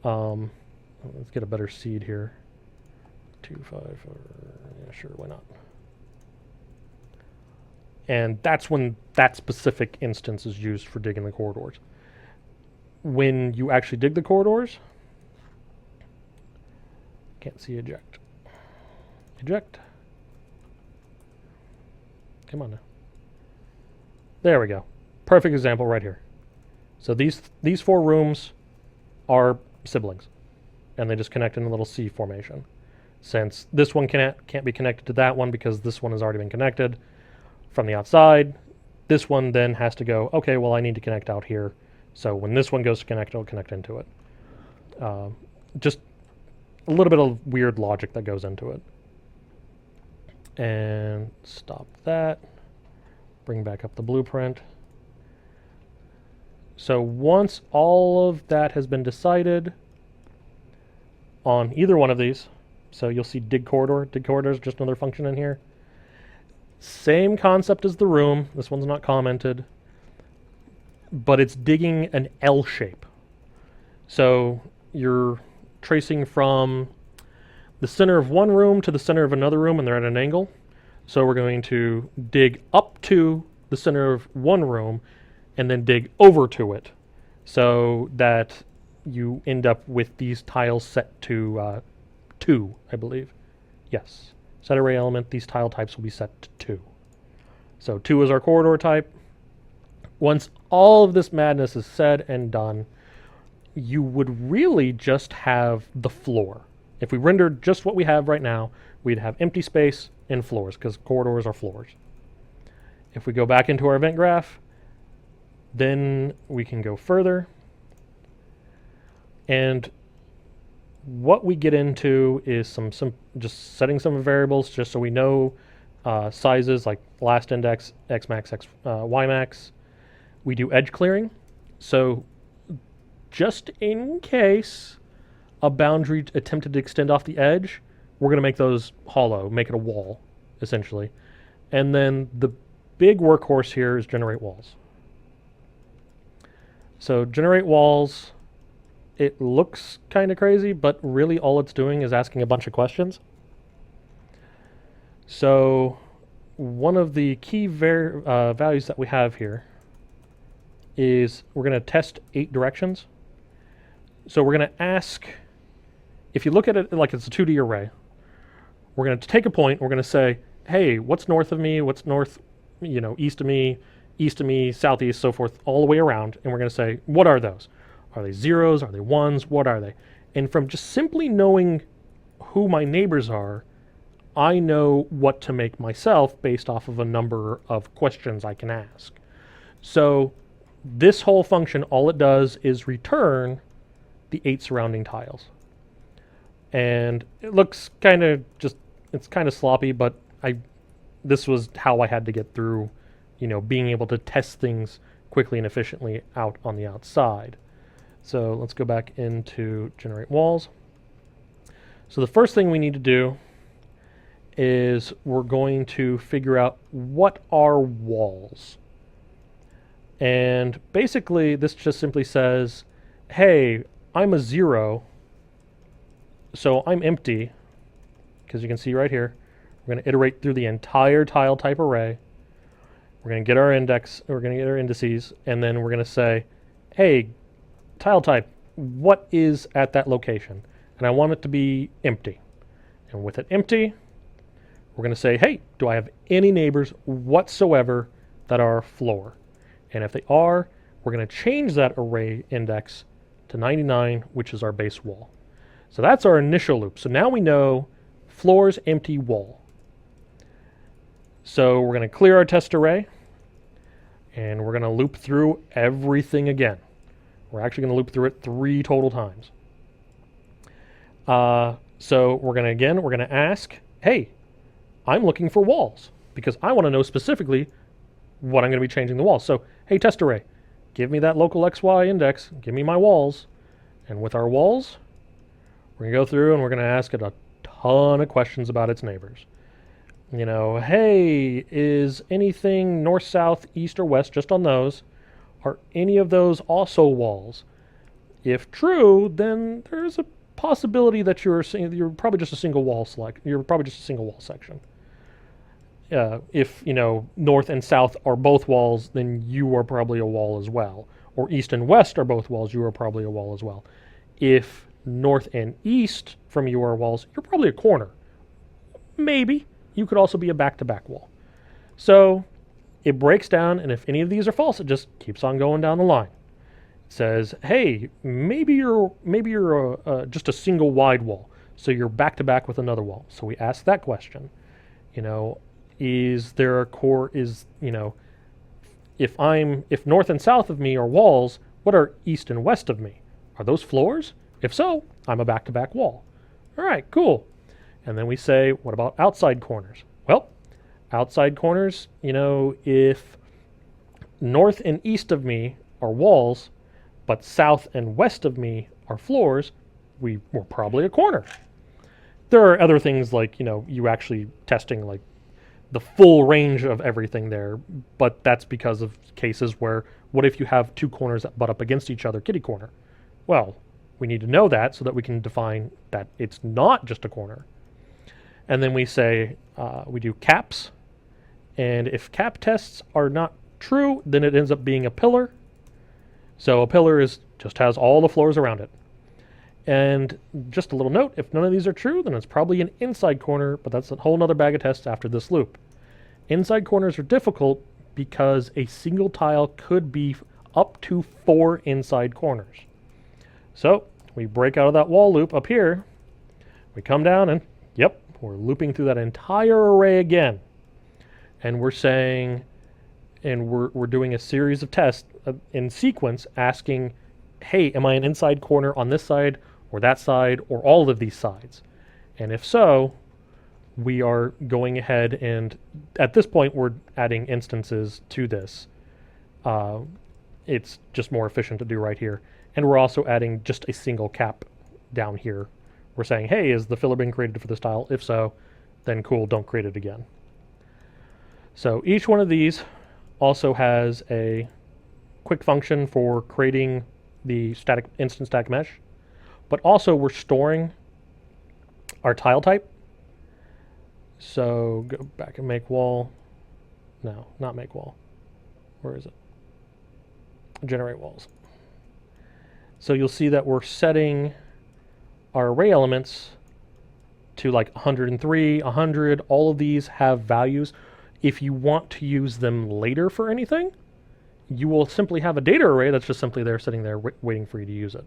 Let's get a better seed here. 2, 5, 4, yeah, sure, why not? And that's when that specific instance is used for digging the corridors. When you actually dig the corridors, can't see eject. Eject. Come on now. There we go. Perfect example right here. So these 4 rooms are siblings, and they just connect in a little C formation. Since this one can't be connected to that one because this one has already been connected from the outside, this one then has to go, okay, well, I need to connect out here. So when this one goes to connect, it'll connect into it. Just a little bit of weird logic that goes into it. And stop that. Bring back up the blueprint. So once all of that has been decided on either one of these, so you'll see dig corridor. Dig corridor is just another function in here. Same concept as the room. This one's not commented, but it's digging an L shape. So you're tracing from the center of one room to the center of another room, and they're at an angle. So we're going to dig up to the center of one room and then dig over to it, so that you end up with these tiles set to 2, I believe. Yes. Set array element, these tile types will be set to 2. So 2 is our corridor type. Once all of this madness is said and done, you would really just have the floor. If we rendered just what we have right now, we'd have empty space and floors, because corridors are floors. If we go back into our event graph, then we can go further. And what we get into is some just setting some variables just so we know sizes like last index, x max, y max. We do edge clearing. So just in case a boundary attempted to extend off the edge, we're going to make those hollow, make it a wall, essentially. And then the big workhorse here is generate walls. So generate walls, it looks kind of crazy, but really all it's doing is asking a bunch of questions. So one of the key values that we have here is we're going to test 8 directions. So we're going to ask, if you look at it like it's a 2D array, we're going to take a point, we're going to say, hey, what's north of me, what's north, east of me, southeast, so forth, all the way around, and we're going to say, what are those? Are they zeros? Are they ones? What are they? And from just simply knowing who my neighbors are, I know what to make myself based off of a number of questions I can ask. So this whole function, all it does is return the 8 surrounding tiles. And it looks kind of it's kind of sloppy, but this was how I had to get through, being able to test things quickly and efficiently out on the outside. So let's go back into generate walls. So the first thing we need to do is we're going to figure out what are walls. And basically this just simply says, hey, I'm a 0, so I'm empty, because you can see right here, we're going to iterate through the entire tile type array. We're going to get our index, we're going to get our indices, and then we're going to say, hey, tile type, what is at that location? And I want it to be empty. And with it empty, we're going to say, hey, do I have any neighbors whatsoever that are floor? And if they are, we're going to change that array index to 99, which is our base wall. So that's our initial loop. So now we know floor's empty wall. So we're going to clear our test array, and we're going to loop through everything again. We're actually going to loop through it 3 total times. So we're going to ask, hey, I'm looking for walls, because I want to know specifically what I'm going to be changing the walls. So, hey, test array, give me that local XY index, give me my walls. And with our walls, we're going to go through and we're going to ask it a ton of questions about its neighbors. Hey, is anything north, south, east, or west, just on those? Are any of those also walls? If true, then there's a possibility that you're probably just a single wall You're probably just a single wall section. If north and south are both walls, then you are probably a wall as well. Or east and west are both walls, you are probably a wall as well. If north and east from you are walls, you're probably a corner. Maybe. You could also be a back-to-back wall. So it breaks down, and if any of these are false, it just keeps on going down the line. It says, hey, maybe you're just a single wide wall, so you're back-to-back with another wall. So we ask that question. Is there a core? If north and south of me are walls, what are east and west of me? Are those floors? If so, I'm a back-to-back wall. All right, cool. And then we say, what about outside corners? Well, outside corners, if north and east of me are walls, but south and west of me are floors, we're probably a corner. There are other things like, you actually testing like the full range of everything there, but that's because of cases where, what if you have 2 corners that butt up against each other, kitty corner? Well, we need to know that so that we can define that it's not just a corner. And then we say, we do caps, and if cap tests are not true, then it ends up being a pillar. So a pillar just has all the floors around it. And just a little note, if none of these are true, then it's probably an inside corner, but that's a whole nother bag of tests after this loop. Inside corners are difficult because a single tile could be up to 4 inside corners. So we break out of that wall loop up here, we come down and, yep, we're looping through that entire array again. And we're saying, and we're doing a series of tests in sequence asking, hey, am I an inside corner on this side or that side or all of these sides? And if so, we are going ahead and at this point we're adding instances to this. It's just more efficient to do right here. And we're also adding just a single cap down here. We're saying, hey, is the filler being created for this tile? If so, then cool, don't create it again. So each one of these also has a quick function for creating the static instant static mesh, but also we're storing our tile type. So go back and make wall. No, not make wall. Where is it? Generate walls. So you'll see that we're setting our array elements to like 103, 100. All of these have values. If you want to use them later for anything, you will simply have a data array that's just simply there, sitting there, waiting for you to use it.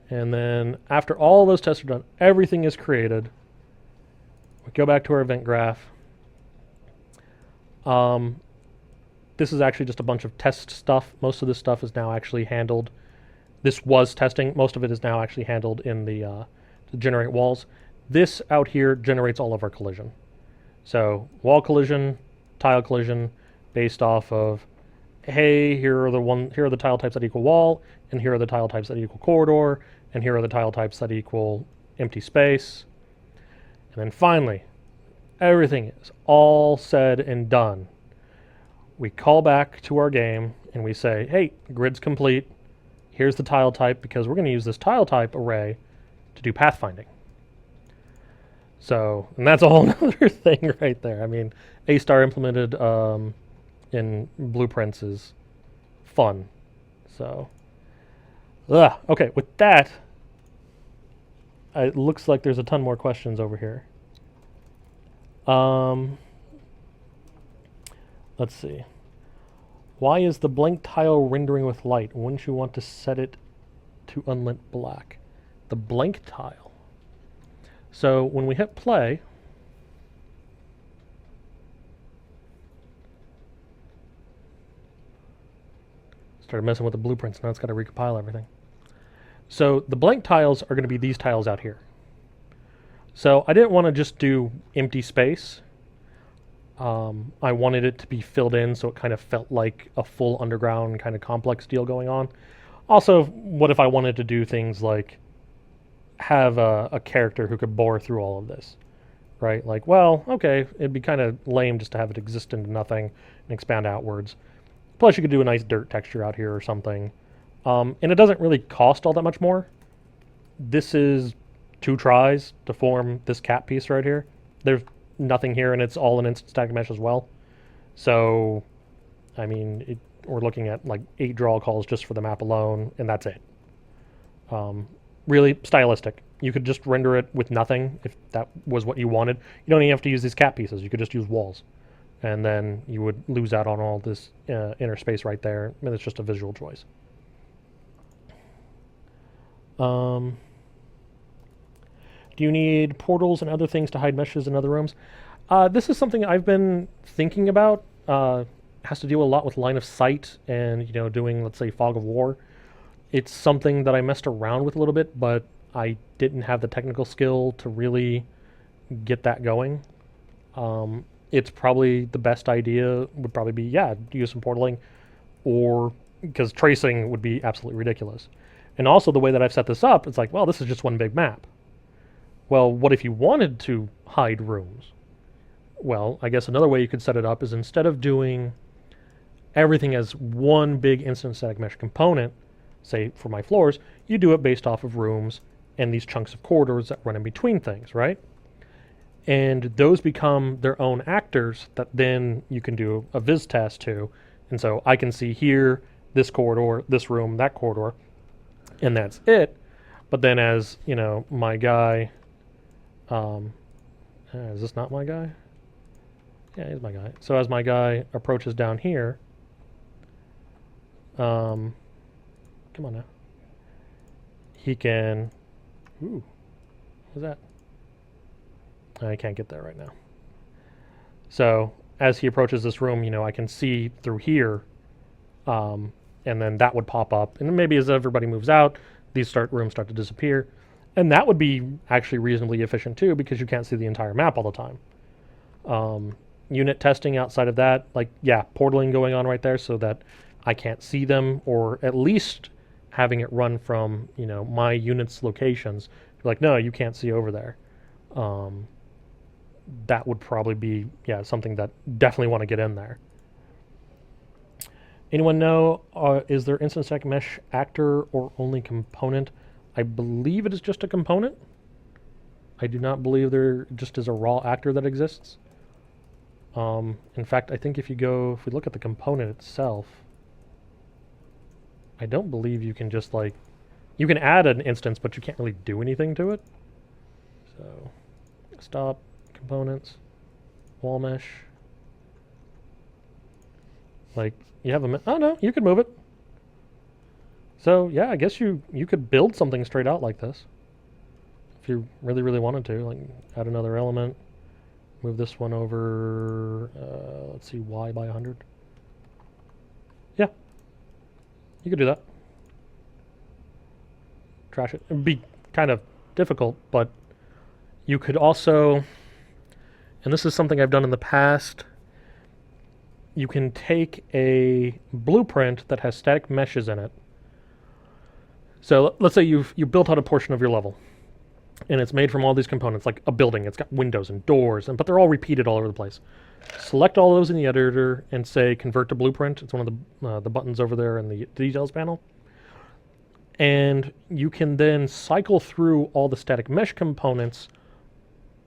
And then after all those tests are done, everything is created. We go back to our event graph. This is actually just a bunch of test stuff. Most of this stuff is now actually handled. This was testing. Most of it is now actually handled in the generate walls. This out here generates all of our collision. So wall collision, tile collision, based off of, hey, here are the tile types that equal wall, and here are the tile types that equal corridor, and here are the tile types that equal empty space. And then finally, everything is all said and done. We call back to our game and we say, hey, grid's complete. Here's the tile type, because we're going to use this tile type array to do pathfinding. So, and that's a whole other thing right there. I mean, A-star implemented in blueprints is fun. So, okay, with that, it looks like there's a ton more questions over here. Let's see. Why is the blank tile rendering with light? Wouldn't you want to set it to unlit black? The blank tile. So when we hit play, started messing with the blueprints. Now it's got to recompile everything. So the blank tiles are going to be these tiles out here. So I didn't want to just do empty space. I wanted it to be filled in so it kind of felt like a full underground kind of complex deal going on. Also, what if I wanted to do things like have a character who could bore through all of this, right? Like, well, okay, it'd be kind of lame just to have it exist into nothing and expand outwards. Plus, you could do a nice dirt texture out here or something. And it doesn't really cost all that much more. This is 2 tries to form this cap piece right here. There's nothing here, and it's all an instant static mesh as well. So, I mean, we're looking at like 8 draw calls just for the map alone, and that's it. Really stylistic. You could just render it with nothing if that was what you wanted. You don't even have to use these cap pieces. You could just use walls. And then you would lose out on all this inner space right there. And it's just a visual choice. Do you need portals and other things to hide meshes in other rooms? This is something I've been thinking about. Has to do a lot with line of sight and, you know, doing, let's say, fog of war. It's something that I messed around with a little bit, but I didn't have the technical skill to really get that going. It's probably the best idea would probably be, yeah, use some portaling, or because tracing would be absolutely ridiculous. And also the way that I've set this up, it's like, well, this is just one big map. Well, what if you wanted to hide rooms? Well, I guess another way you could set it up is instead of doing everything as one big instant static mesh component, say for my floors, you do it based off of rooms and these chunks of corridors that run in between things, right? And those become their own actors that then you can do a viz test to. And so I can see here, this corridor, this room, that corridor, and that's it. But then as, you know, my guy, is this not my guy? Yeah, he's my guy. So as my guy approaches down here, come on now. He can, ooh, what was that? I can't get there right now. So as he approaches this room, you know, I can see through here, and then that would pop up. And then maybe as everybody moves out, these rooms start to disappear. And that would be actually reasonably efficient too, because you can't see the entire map all the time. Unit testing outside of that, like, yeah, portaling going on right there so that I can't see them, or at least having it run from, my unit's locations. Like, no, you can't see over there. That would probably be, something that definitely want to get in there. Anyone know, is there instance static mesh actor or only component? I believe it is just a component. I do not believe there just is a raw actor that exists. In fact, I think if we look at the component itself, I don't believe you can just you can add an instance, but you can't really do anything to it. So, stop, components, wall mesh. You have oh no, you could move it. So yeah, I guess you could build something straight out like this. If you really, really wanted to, add another element. Move this one over, let's see, Y by 100. Yeah, you could do that. Trash it. It'd be kind of difficult, but you could also, and this is something I've done in the past, you can take a blueprint that has static meshes in it. So let's say you built out a portion of your level, and it's made from all these components, like a building. It's got windows and doors, but they're all repeated all over the place. Select all those in the editor and say convert to blueprint. It's one of the buttons over there in the details panel. And you can then cycle through all the static mesh components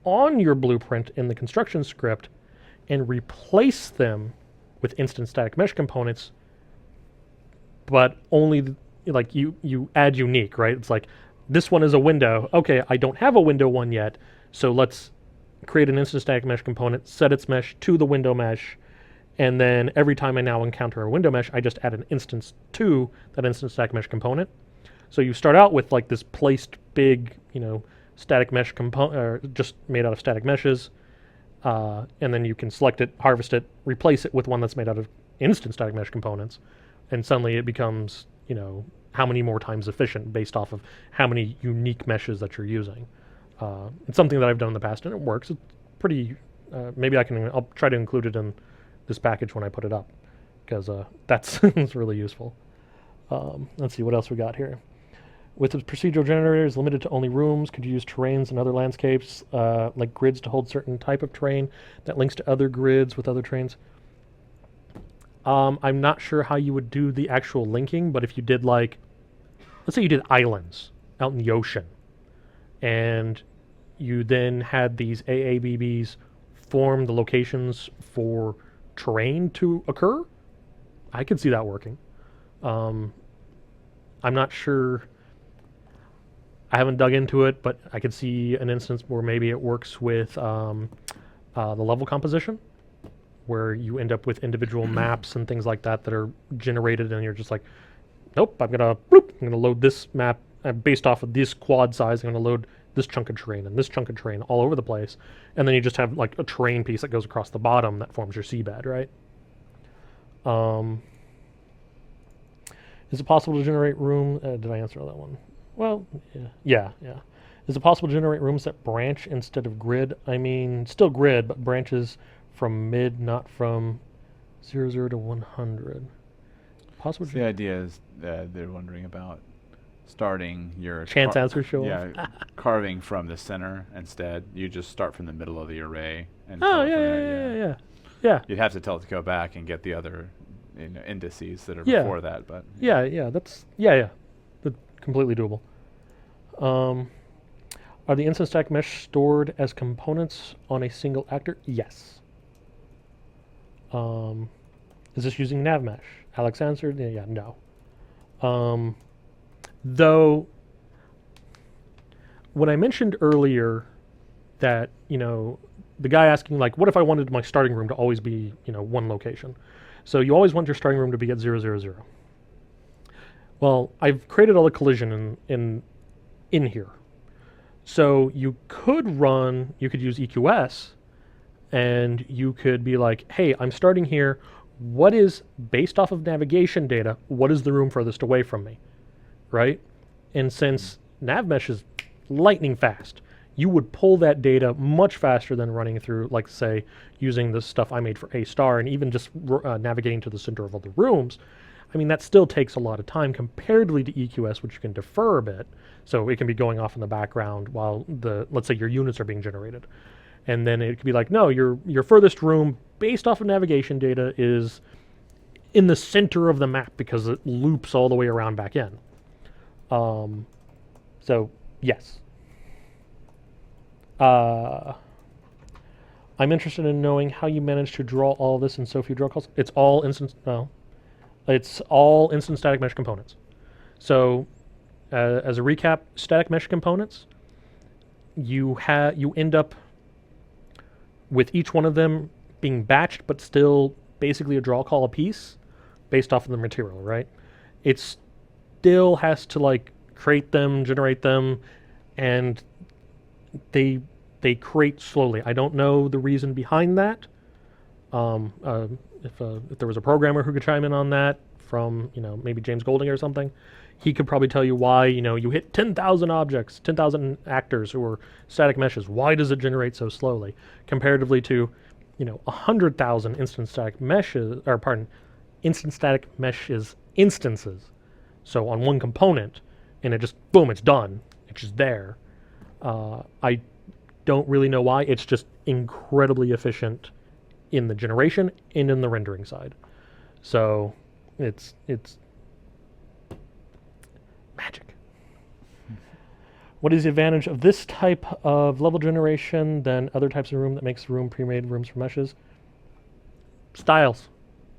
on your blueprint in the construction script and replace them with instance static mesh components, but only you add unique, right? It's like, this one is a window. Okay, I don't have a window one yet, so let's create an instance static mesh component, set its mesh to the window mesh, and then every time I now encounter a window mesh, I just add an instance to that instance static mesh component. So you start out with this placed big, static mesh component, just made out of static meshes, and then you can select it, harvest it, replace it with one that's made out of instance static mesh components, and suddenly it becomes, how many more times efficient based off of how many unique meshes that you're using. It's something that I've done in the past, and it works. It's pretty, maybe I'll try to include it in this package when I put it up, because that's it's really useful. Let's see, what else we got here. With the procedural generators limited to only rooms, could you use terrains and other landscapes, like grids to hold certain type of terrain that links to other grids with other terrains? I'm not sure how you would do the actual linking, but if you did let's say you did islands out in the ocean, and you then had these AABBs form the locations for terrain to occur, I could see that working. I'm not sure. I haven't dug into it, but I could see an instance where maybe it works with the level composition, where you end up with individual maps and things like that that are generated, and you're just like, nope, I'm gonna load this map based off of this quad size. I'm gonna load this chunk of terrain and this chunk of terrain all over the place, and then you just have a terrain piece that goes across the bottom that forms your seabed, right? Is it possible to generate room? Did I answer that one? Well, yeah. Is it possible to generate rooms that branch instead of grid? I mean, still grid, but branches from mid, not from 0 to 100. Possible. The idea is they're wondering about starting your chance answer show. Yeah, carving from the center instead. You just start from the middle of the array. And yeah. You'd have to tell it to go back and get the other indices that are before that, but that's completely doable. Are the instance stack mesh stored as components on a single actor? Yes. Is this using nav mesh? Alex answered, no. Though, when I mentioned earlier that, the guy asking, what if I wanted my starting room to always be, one location? So you always want your starting room to be at 0, 0, 0. Well, I've created all the collision in here. So you could use EQS, and you could be like, hey, I'm starting here. What is, based off of navigation data, what is the room furthest away from me, right? And since nav mesh is lightning fast. You would pull that data much faster than running through, like, say, using the stuff I made for A star, and even just navigating to the center of all the rooms. I mean, that still takes a lot of time comparatively to EQS, which you can defer a bit. So it can be going off in the background while let's say your units are being generated. And then it could be like, no, your furthest room based off of navigation data is in the center of the map because it loops all the way around back in. So yes. I'm interested in knowing how you managed to draw all this in so few draw calls. It's all instant static mesh components. So as a recap, static mesh components, you end up with each one of them being batched, but still basically a draw call a piece based off of the material, right? It still has to like create them, generate them, and they create slowly. I don't know the reason behind that. If there was a programmer who could chime in on that from, maybe James Golding or something, he could probably tell you why, you hit 10,000 objects, 10,000 actors who are static meshes. Why does it generate so slowly? Comparatively to, 100,000 instant static meshes instances. So on one component, and it just, boom, it's done. It's just there. I don't really know why. It's just incredibly efficient in the generation and in the rendering side. So it's magic. What is the advantage of this type of level generation than other types of room that makes pre-made rooms for meshes? Styles.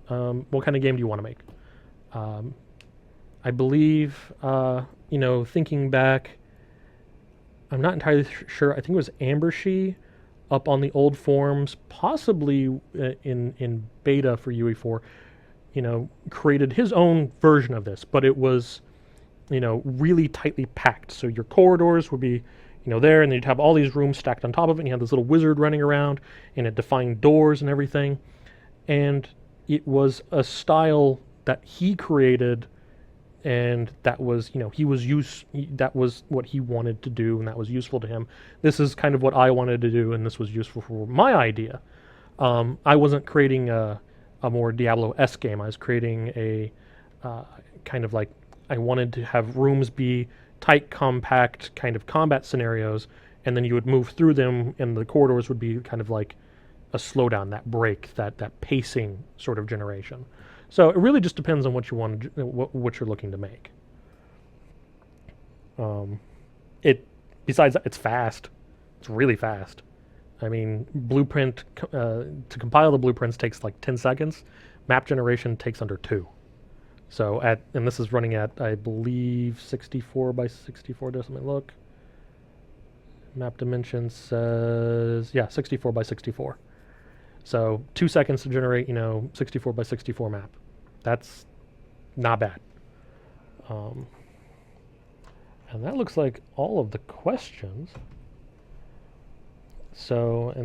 What kind of game do you want to make? I believe, thinking back, I'm not entirely sure. I think it was Ambershee up on the old forums, possibly in beta for UE4, created his own version of this, but it was, really tightly packed. So your corridors would be, there, and then you'd have all these rooms stacked on top of it, and you had this little wizard running around, and it defined doors and everything. And it was a style that he created, and that was, that was what he wanted to do, and that was useful to him. This is kind of what I wanted to do, and this was useful for my idea. I wasn't creating a more Diablo-esque game. I was creating a kind of like, I wanted to have rooms be tight, compact kind of combat scenarios, and then you would move through them, and the corridors would be kind of like a slowdown, that break, that pacing sort of generation. So it really just depends on what you want, what you're looking to make. Besides that, it's fast. It's really fast. I mean, blueprint to compile the blueprints takes like 10 seconds. Map generation takes under 2. So and this is running at, I believe, 64 by 64. Doesn't it look? Map dimension says 64 by 64. So 2 seconds to generate, 64 by 64 map. That's not bad. And that looks like all of the questions. So,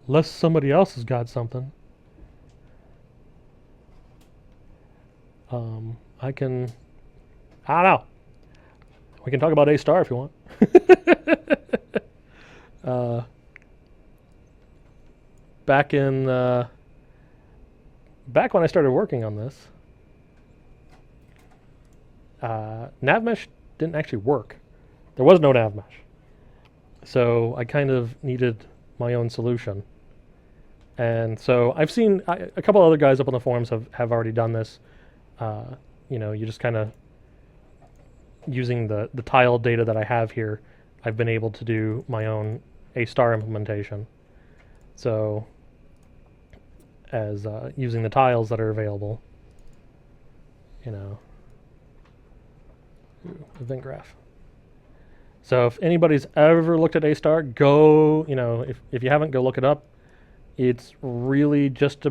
unless somebody else has got something, I don't know. We can talk about A star if you want. Back when I started working on this, NavMesh didn't actually work. There was no NavMesh. So I kind of needed my own solution. And so I've seen a couple other guys up on the forums have already done this. You just kind of, using the tile data that I have here, I've been able to do my own A star implementation. So as using the tiles that are available, event graph. So if anybody's ever looked at A star, go, if you haven't, go look it up. It's really just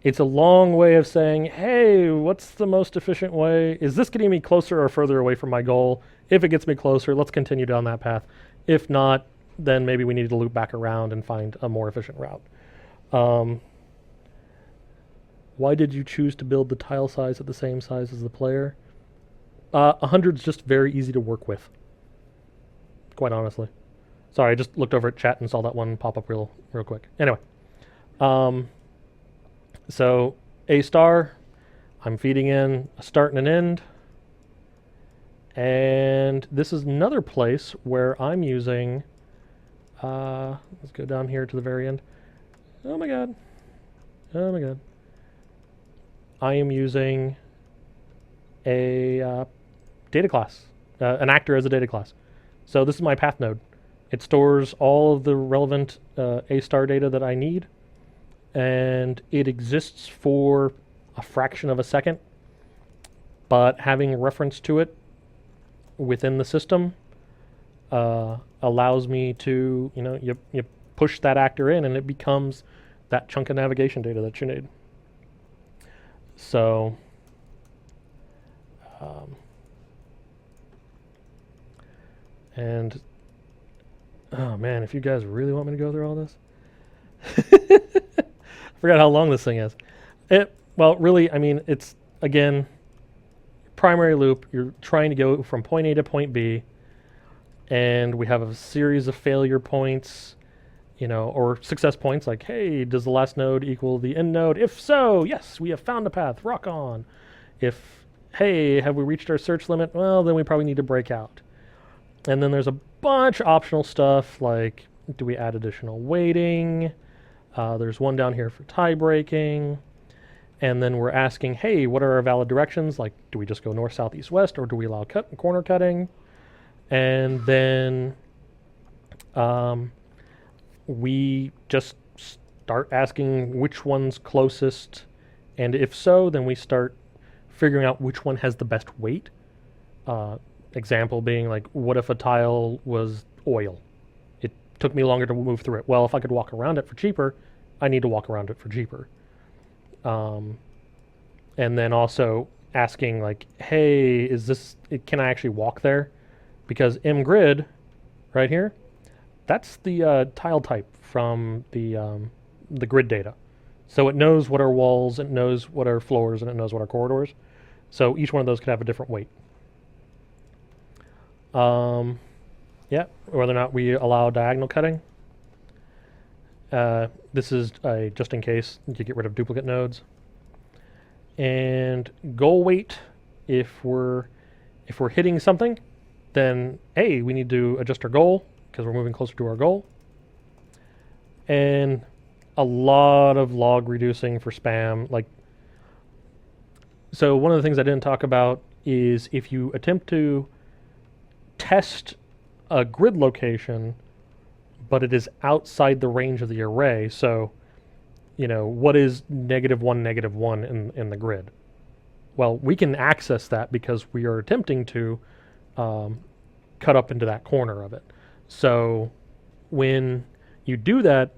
it's a long way of saying, hey, what's the most efficient way? Is this getting me closer or further away from my goal? If it gets me closer, let's continue down that path. If not, then maybe we need to loop back around and find a more efficient route. Why did you choose to build the tile size at the same size as the player? 100's just very easy to work with. quite honestly. Sorry, I just looked over at chat and saw that one pop up real quick. Anyway, um, so A star, I'm feeding in a start and an end. And this is another place where I'm using, let's go down here to the very end. Oh my god. Oh my god. I am using a data class, an actor as a data class. So this is my path node. It stores all of the relevant A star data that I need, and it exists for a fraction of a second, but having reference to it within the system allows me to, you push that actor in and it becomes that chunk of navigation data that you need. So and oh man, if you guys really want me to go through all this, I forgot how long this thing is. Well, really, I mean, it's, again, primary loop. You're trying to go from point A to point B, and we have a series of failure points, or success points, like, hey, does the last node equal the end node? If so, yes, we have found a path, rock on. If, hey, have we reached our search limit? Well, then we probably need to break out. And then there's a bunch of optional stuff, like, do we add additional weighting? There's one down here for tie breaking. And then we're asking, hey, what are our valid directions? Like, do we just go north, south, east, west, or do we allow corner cutting? And then we just start asking which one's closest. And if so, then we start figuring out which one has the best weight. Example being, like, what if a tile was oil? It took me longer to move through it. Well, if I could walk around it for cheaper, I need to walk around it for cheaper. And then also asking, like, hey, can I actually walk there? Because mgrid, right here, that's the tile type from the grid data. So it knows what are walls, it knows what are floors, and it knows what are corridors. So each one of those could have a different weight. Yeah, whether or not we allow diagonal cutting. This is just in case to get rid of duplicate nodes. And goal weight, if we're hitting something, then A, we need to adjust our goal because we're moving closer to our goal. And a lot of log reducing for spam. So one of the things I didn't talk about is if you attempt to test a grid location, but it is outside the range of the array. So, what is -1, in the grid? Well, we can access that because we are attempting to cut up into that corner of it. So when you do that,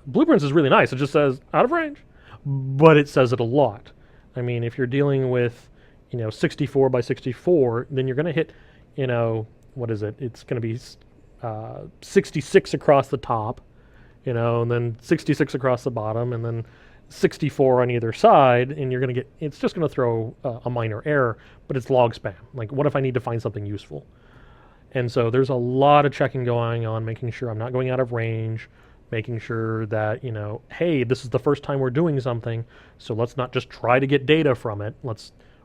Blueprints is really nice. It just says out of range, but it says it a lot. I mean, if you're dealing with, 64 by 64, then you're going to hit, what is it? It's going to be 66 across the top, and then 66 across the bottom, and then 64 on either side, and you're going to it's just going to throw a minor error, but it's log spam. Like, what if I need to find something useful? And so there's a lot of checking going on, making sure I'm not going out of range, making sure that, hey, this is the first time we're doing something, so let's not just try to get data from it.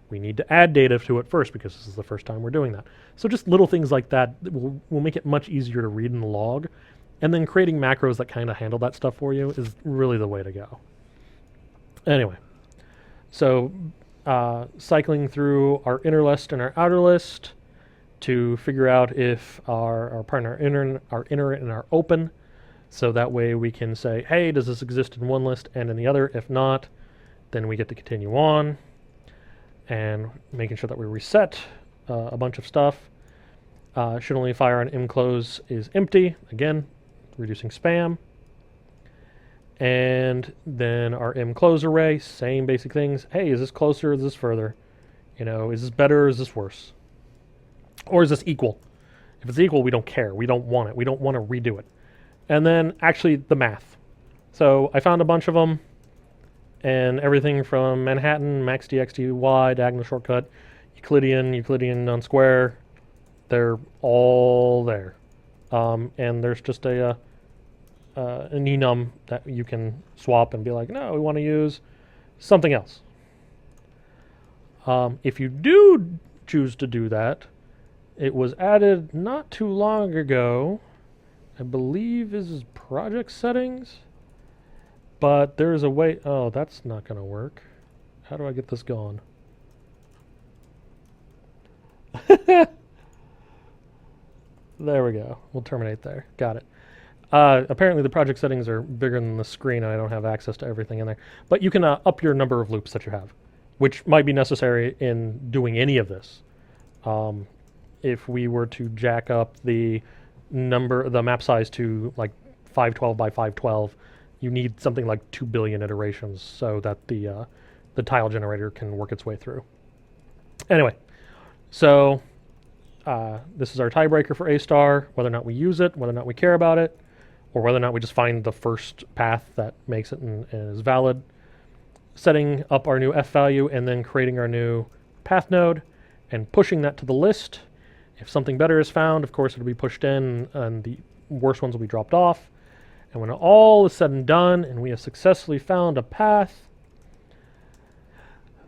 We need to add data to it first because this is the first time we're doing that. So just little things like that will make it much easier to read in the log. And then creating macros that kind of handle that stuff for you is really the way to go. Anyway, so cycling through our inner list and our outer list to figure out if our part in our inner and our open. So that way we can say, hey, does this exist in one list and in the other? If not, then we get to continue on. And making sure that we reset a bunch of stuff. Should only fire on mclose is empty. Again, reducing spam. And then our mclose array, same basic things. Hey, is this closer or is this further? Is this better or is this worse? Or is this equal? If it's equal, we don't care. We don't want it. We don't want to redo it. And then actually the math. So I found a bunch of them. And everything from Manhattan, max dxdy, diagonal shortcut, Euclidean non-square, They're all there. And there's just an enum that you can swap and be like, no, we want to use something else. If you do choose to do that, it was added not too long ago. I believe this is project settings, but there's a way. Oh, that's not going to work. How do I get this going? There we go. We'll terminate there. Got it. Apparently the project settings are bigger than the screen and I don't have access to everything in there. But you can up your number of loops that you have, which might be necessary in doing any of this. If we were to jack up the map size to like 512 by 512, you need something like 2 billion iterations so that the tile generator can work its way through. Anyway, so this is our tiebreaker for A star, whether or not we use it, whether or not we care about it, or whether or not we just find the first path that makes it and is valid. Setting up our new F value and then creating our new path node and pushing that to the list. If something better is found, of course, it'll be pushed in and the worst ones will be dropped off. And when all is said and done and we have successfully found a path,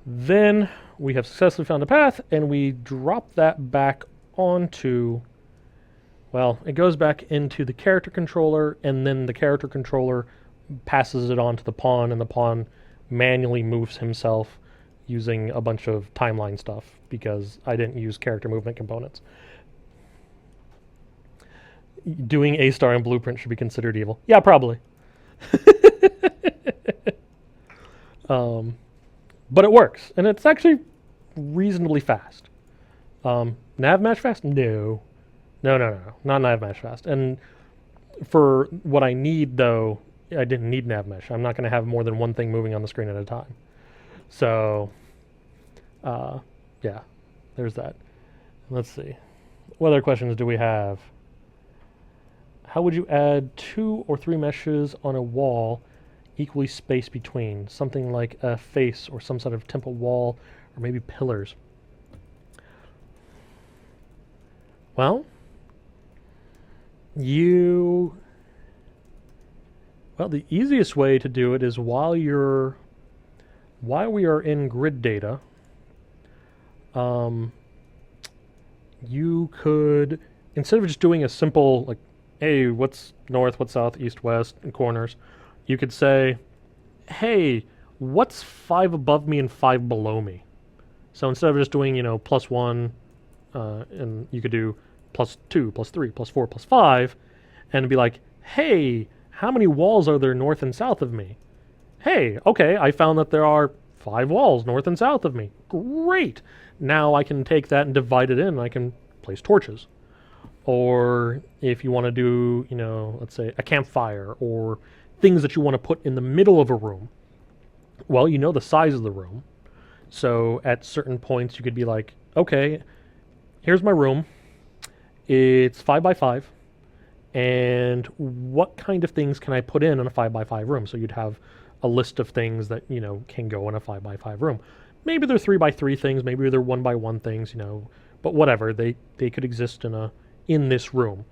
then we have successfully found a path and we drop that back onto, well, it goes back into the character controller and then the character controller passes it on to the pawn and the pawn manually moves himself using a bunch of timeline stuff because I didn't use character movement components. Doing A star in Blueprint should be considered evil. Yeah, probably. But it works, and it's actually reasonably fast. Nav match fast? No. No. Not nav match fast. And for what I need, though, I didn't need nav mesh. I'm not going to have more than one thing moving on the screen at a time. So, yeah, there's that. Let's see. What other questions do we have? How would you add 2 or 3 meshes on a wall equally spaced between? Something like a face or some sort of temple wall or maybe pillars. Well, the easiest way to do it is while we are in grid data, you could, instead of just doing a simple, like, hey, what's north, what's south, east, west, and corners, you could say, hey, what's 5 above me and 5 below me? So instead of just doing, +1, and you could do +2, +3, +4, +5, and be like, hey, how many walls are there north and south of me? Hey, okay, I found that there are 5 walls north and south of me. Great! Now I can take that and divide it in, and I can place torches. Or if you want to do, let's say a campfire or things that you want to put in the middle of a room, well, you know the size of the room. So at certain points you could be like, okay, here's my room. It's 5 by 5. And what kind of things can I put in a 5 by 5 room? So you'd have a list of things that, can go in a 5 by 5 room. Maybe they're 3 by 3 things, maybe they're 1 by 1 things, but whatever, they could exist in this room.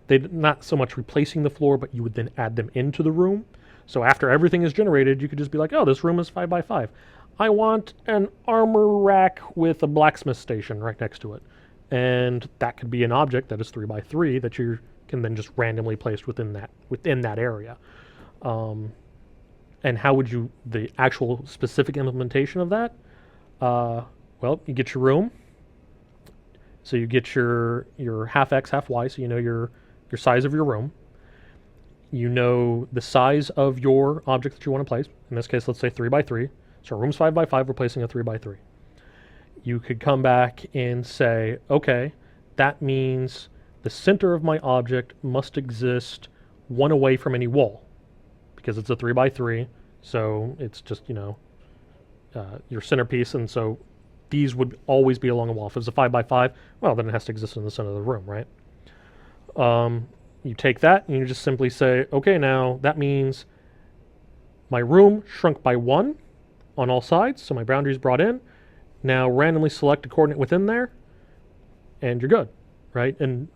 They're not so much replacing the floor, but you would then add them into the room. So after everything is generated, you could just be like, oh, this room is 5 by 5. I want an armor rack with a blacksmith station right next to it. And that could be an object that is 3 by 3 that you can then just randomly place within that area. And how would you, the actual specific implementation of that? Well, you get your room. So you get your half X, half Y, so you know your size of your room. You know the size of your object that you want to place. In this case, let's say 3 by 3. So our room's 5 by 5, we're placing a 3 by 3. You could come back and say, okay, that means the center of my object must exist 1 away from any wall, because it's a 3 by 3, so it's just, your centerpiece, and so these would always be along a wall. If it's a 5 by 5, well, then it has to exist in the center of the room, right? You take that and you just simply say, okay, now that means my room shrunk by 1 on all sides, so my boundary is brought in. Now randomly select a coordinate within there, and you're good. right? And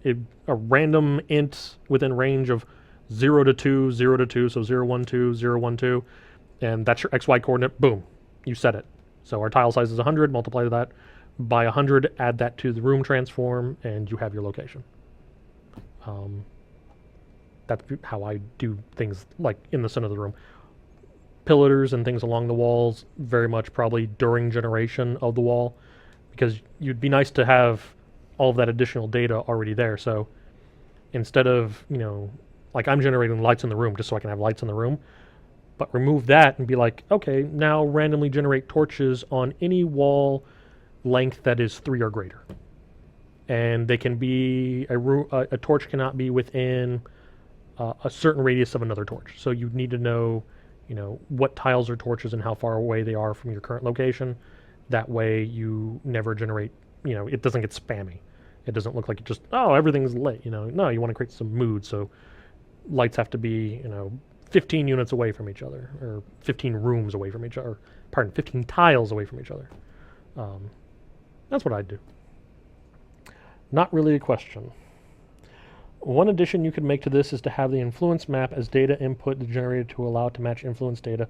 a random int within range of 0 to 2, 0 to 2, so 0, 1, 2, 0, 1, 2, and that's your XY coordinate, boom, you set it. So our tile size is 100, multiply that by 100, add that to the room transform, and you have your location. That's how I do things like in the center of the room. Pillars and things along the walls, very much probably during generation of the wall, because you'd be nice to have all of that additional data already there. So instead of, like I'm generating lights in the room just so I can have lights in the room, but remove that and be like, okay, now randomly generate torches on any wall length that is 3 or greater. And they can be, a torch cannot be within a certain radius of another torch. So you need to know, what tiles are torches and how far away they are from your current location. That way you never generate, it doesn't get spammy. It doesn't look like it just, everything's lit, No, you want to create some mood. So lights have to be, 15 units away from each other, or 15 rooms away from each other, 15 tiles away from each other. That's what I'd do. Not really a question. One addition you could make to this is to have the influence map as data input generated to allow it to match influence data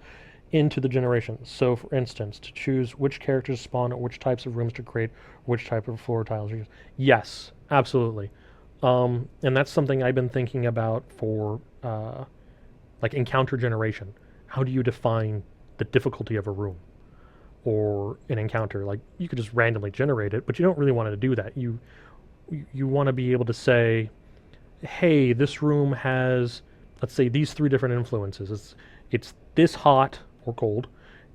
into the generation. So for instance, to choose which characters spawn or which types of rooms to create, which type of floor tiles to use. Yes, absolutely. And that's something I've been thinking about for like encounter generation. How do you define the difficulty of a room or an encounter? Like you could just randomly generate it, but you don't really want to do that. You want to be able to say, hey, this room has, let's say, these 3 different influences. It's this hot or cold.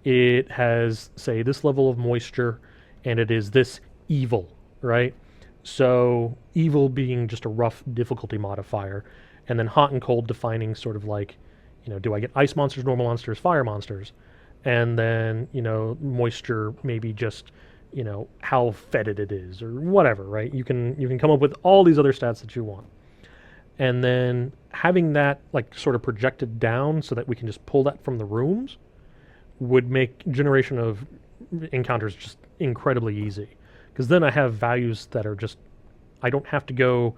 It has, say, this level of moisture, and it is this evil, right? So evil being just a rough difficulty modifier, and then hot and cold defining sort of like, do I get ice monsters, normal monsters, fire monsters? And then, moisture maybe just, how fetid it is or whatever, right? You can come up with all these other stats that you want. And then having that like sort of projected down so that we can just pull that from the rooms would make generation of encounters just incredibly easy. Because then I have values that are just, I don't have to go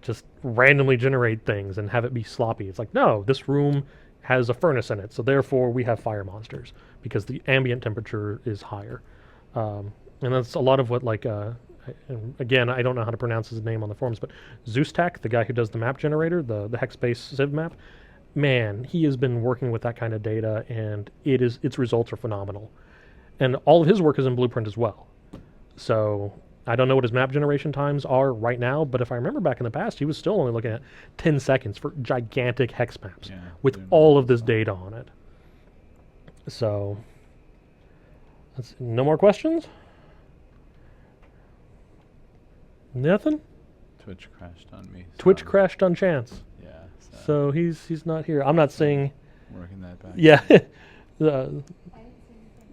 just randomly generate things and have it be sloppy. It's like, no, this room has a furnace in it, so therefore we have fire monsters because the ambient temperature is higher. And that's a lot of what like, again, I don't know how to pronounce his name on the forums, but Zeustak, the guy who does the map generator, the hex-based Civ map, man, he has been working with that kind of data, and its results are phenomenal. And all of his work is in Blueprint as well. So I don't know what his map generation times are right now, but if I remember back in the past, he was still only looking at 10 seconds for gigantic hex maps with all of this data on it. So, no more questions? Nothing? Twitch crashed on me. Twitch crashed on Chance. Yeah. So he's not here. I'm not saying. Working that back. Yeah.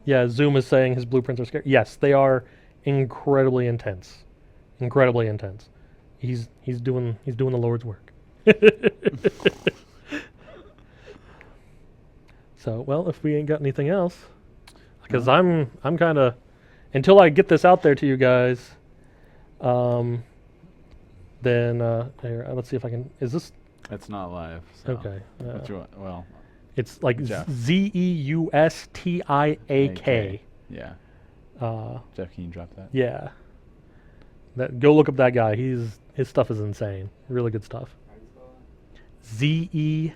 Yeah, Zoom is saying his blueprints are scary. Yes, they are incredibly intense. Incredibly intense. He's doing the Lord's work. So, well, if we ain't got anything else, because I'm kind of, until I get this out there to you guys, then here, let's see if I can. Is this? It's not live. So Okay. what you want? Well, it's like Jeff. Zeustiak. Yeah. Jeff, can you drop that? Yeah. Go look up that guy. His stuff is insane. Really good stuff. Zeustiak.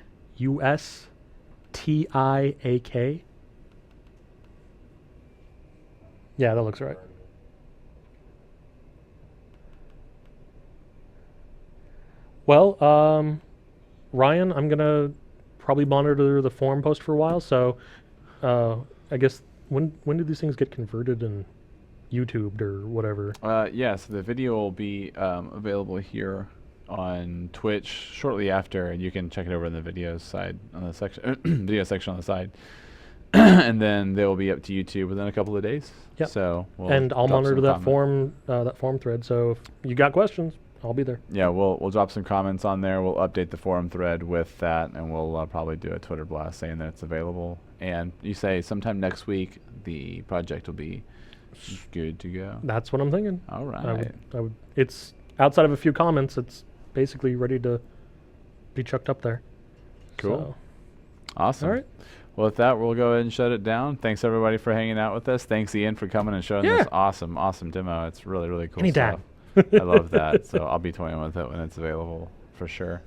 Yeah, that looks right. Well, Ryan, I'm gonna probably monitor the forum post for a while. So, I guess when do these things get converted and YouTubed or whatever? Yeah, so the video will be available here on Twitch shortly after, and you can check it over in the videos side on the section, video section on the side, and then they will be up to YouTube within a couple of days. Yep. So and I'll drop monitor some that forum thread. So if you got questions, I'll be there. Yeah, we'll drop some comments on there. We'll update the forum thread with that, and we'll probably do a Twitter blast saying that it's available. And you say sometime next week the project will be good to go. That's what I'm thinking. All right. I would. It's outside of a few comments, it's basically ready to be chucked up there. Cool. So, Awesome. all right. Well, with that, we'll go ahead and shut it down. Thanks, everybody, for hanging out with us. Thanks, Ian, for coming and showing this awesome demo. It's really, really cool Anytime. stuff. I love that. So I'll be toying with it when it's available, for sure.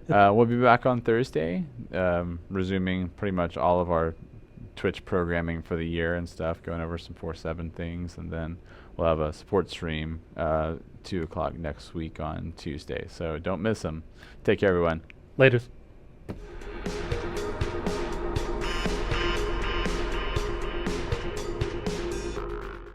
We'll be back on Thursday, resuming pretty much all of our Twitch programming for the year and stuff, going over some 4.7 things, and then we'll have a support stream 2 o'clock next week on Tuesday. So don't miss them. Take care, everyone. Laters.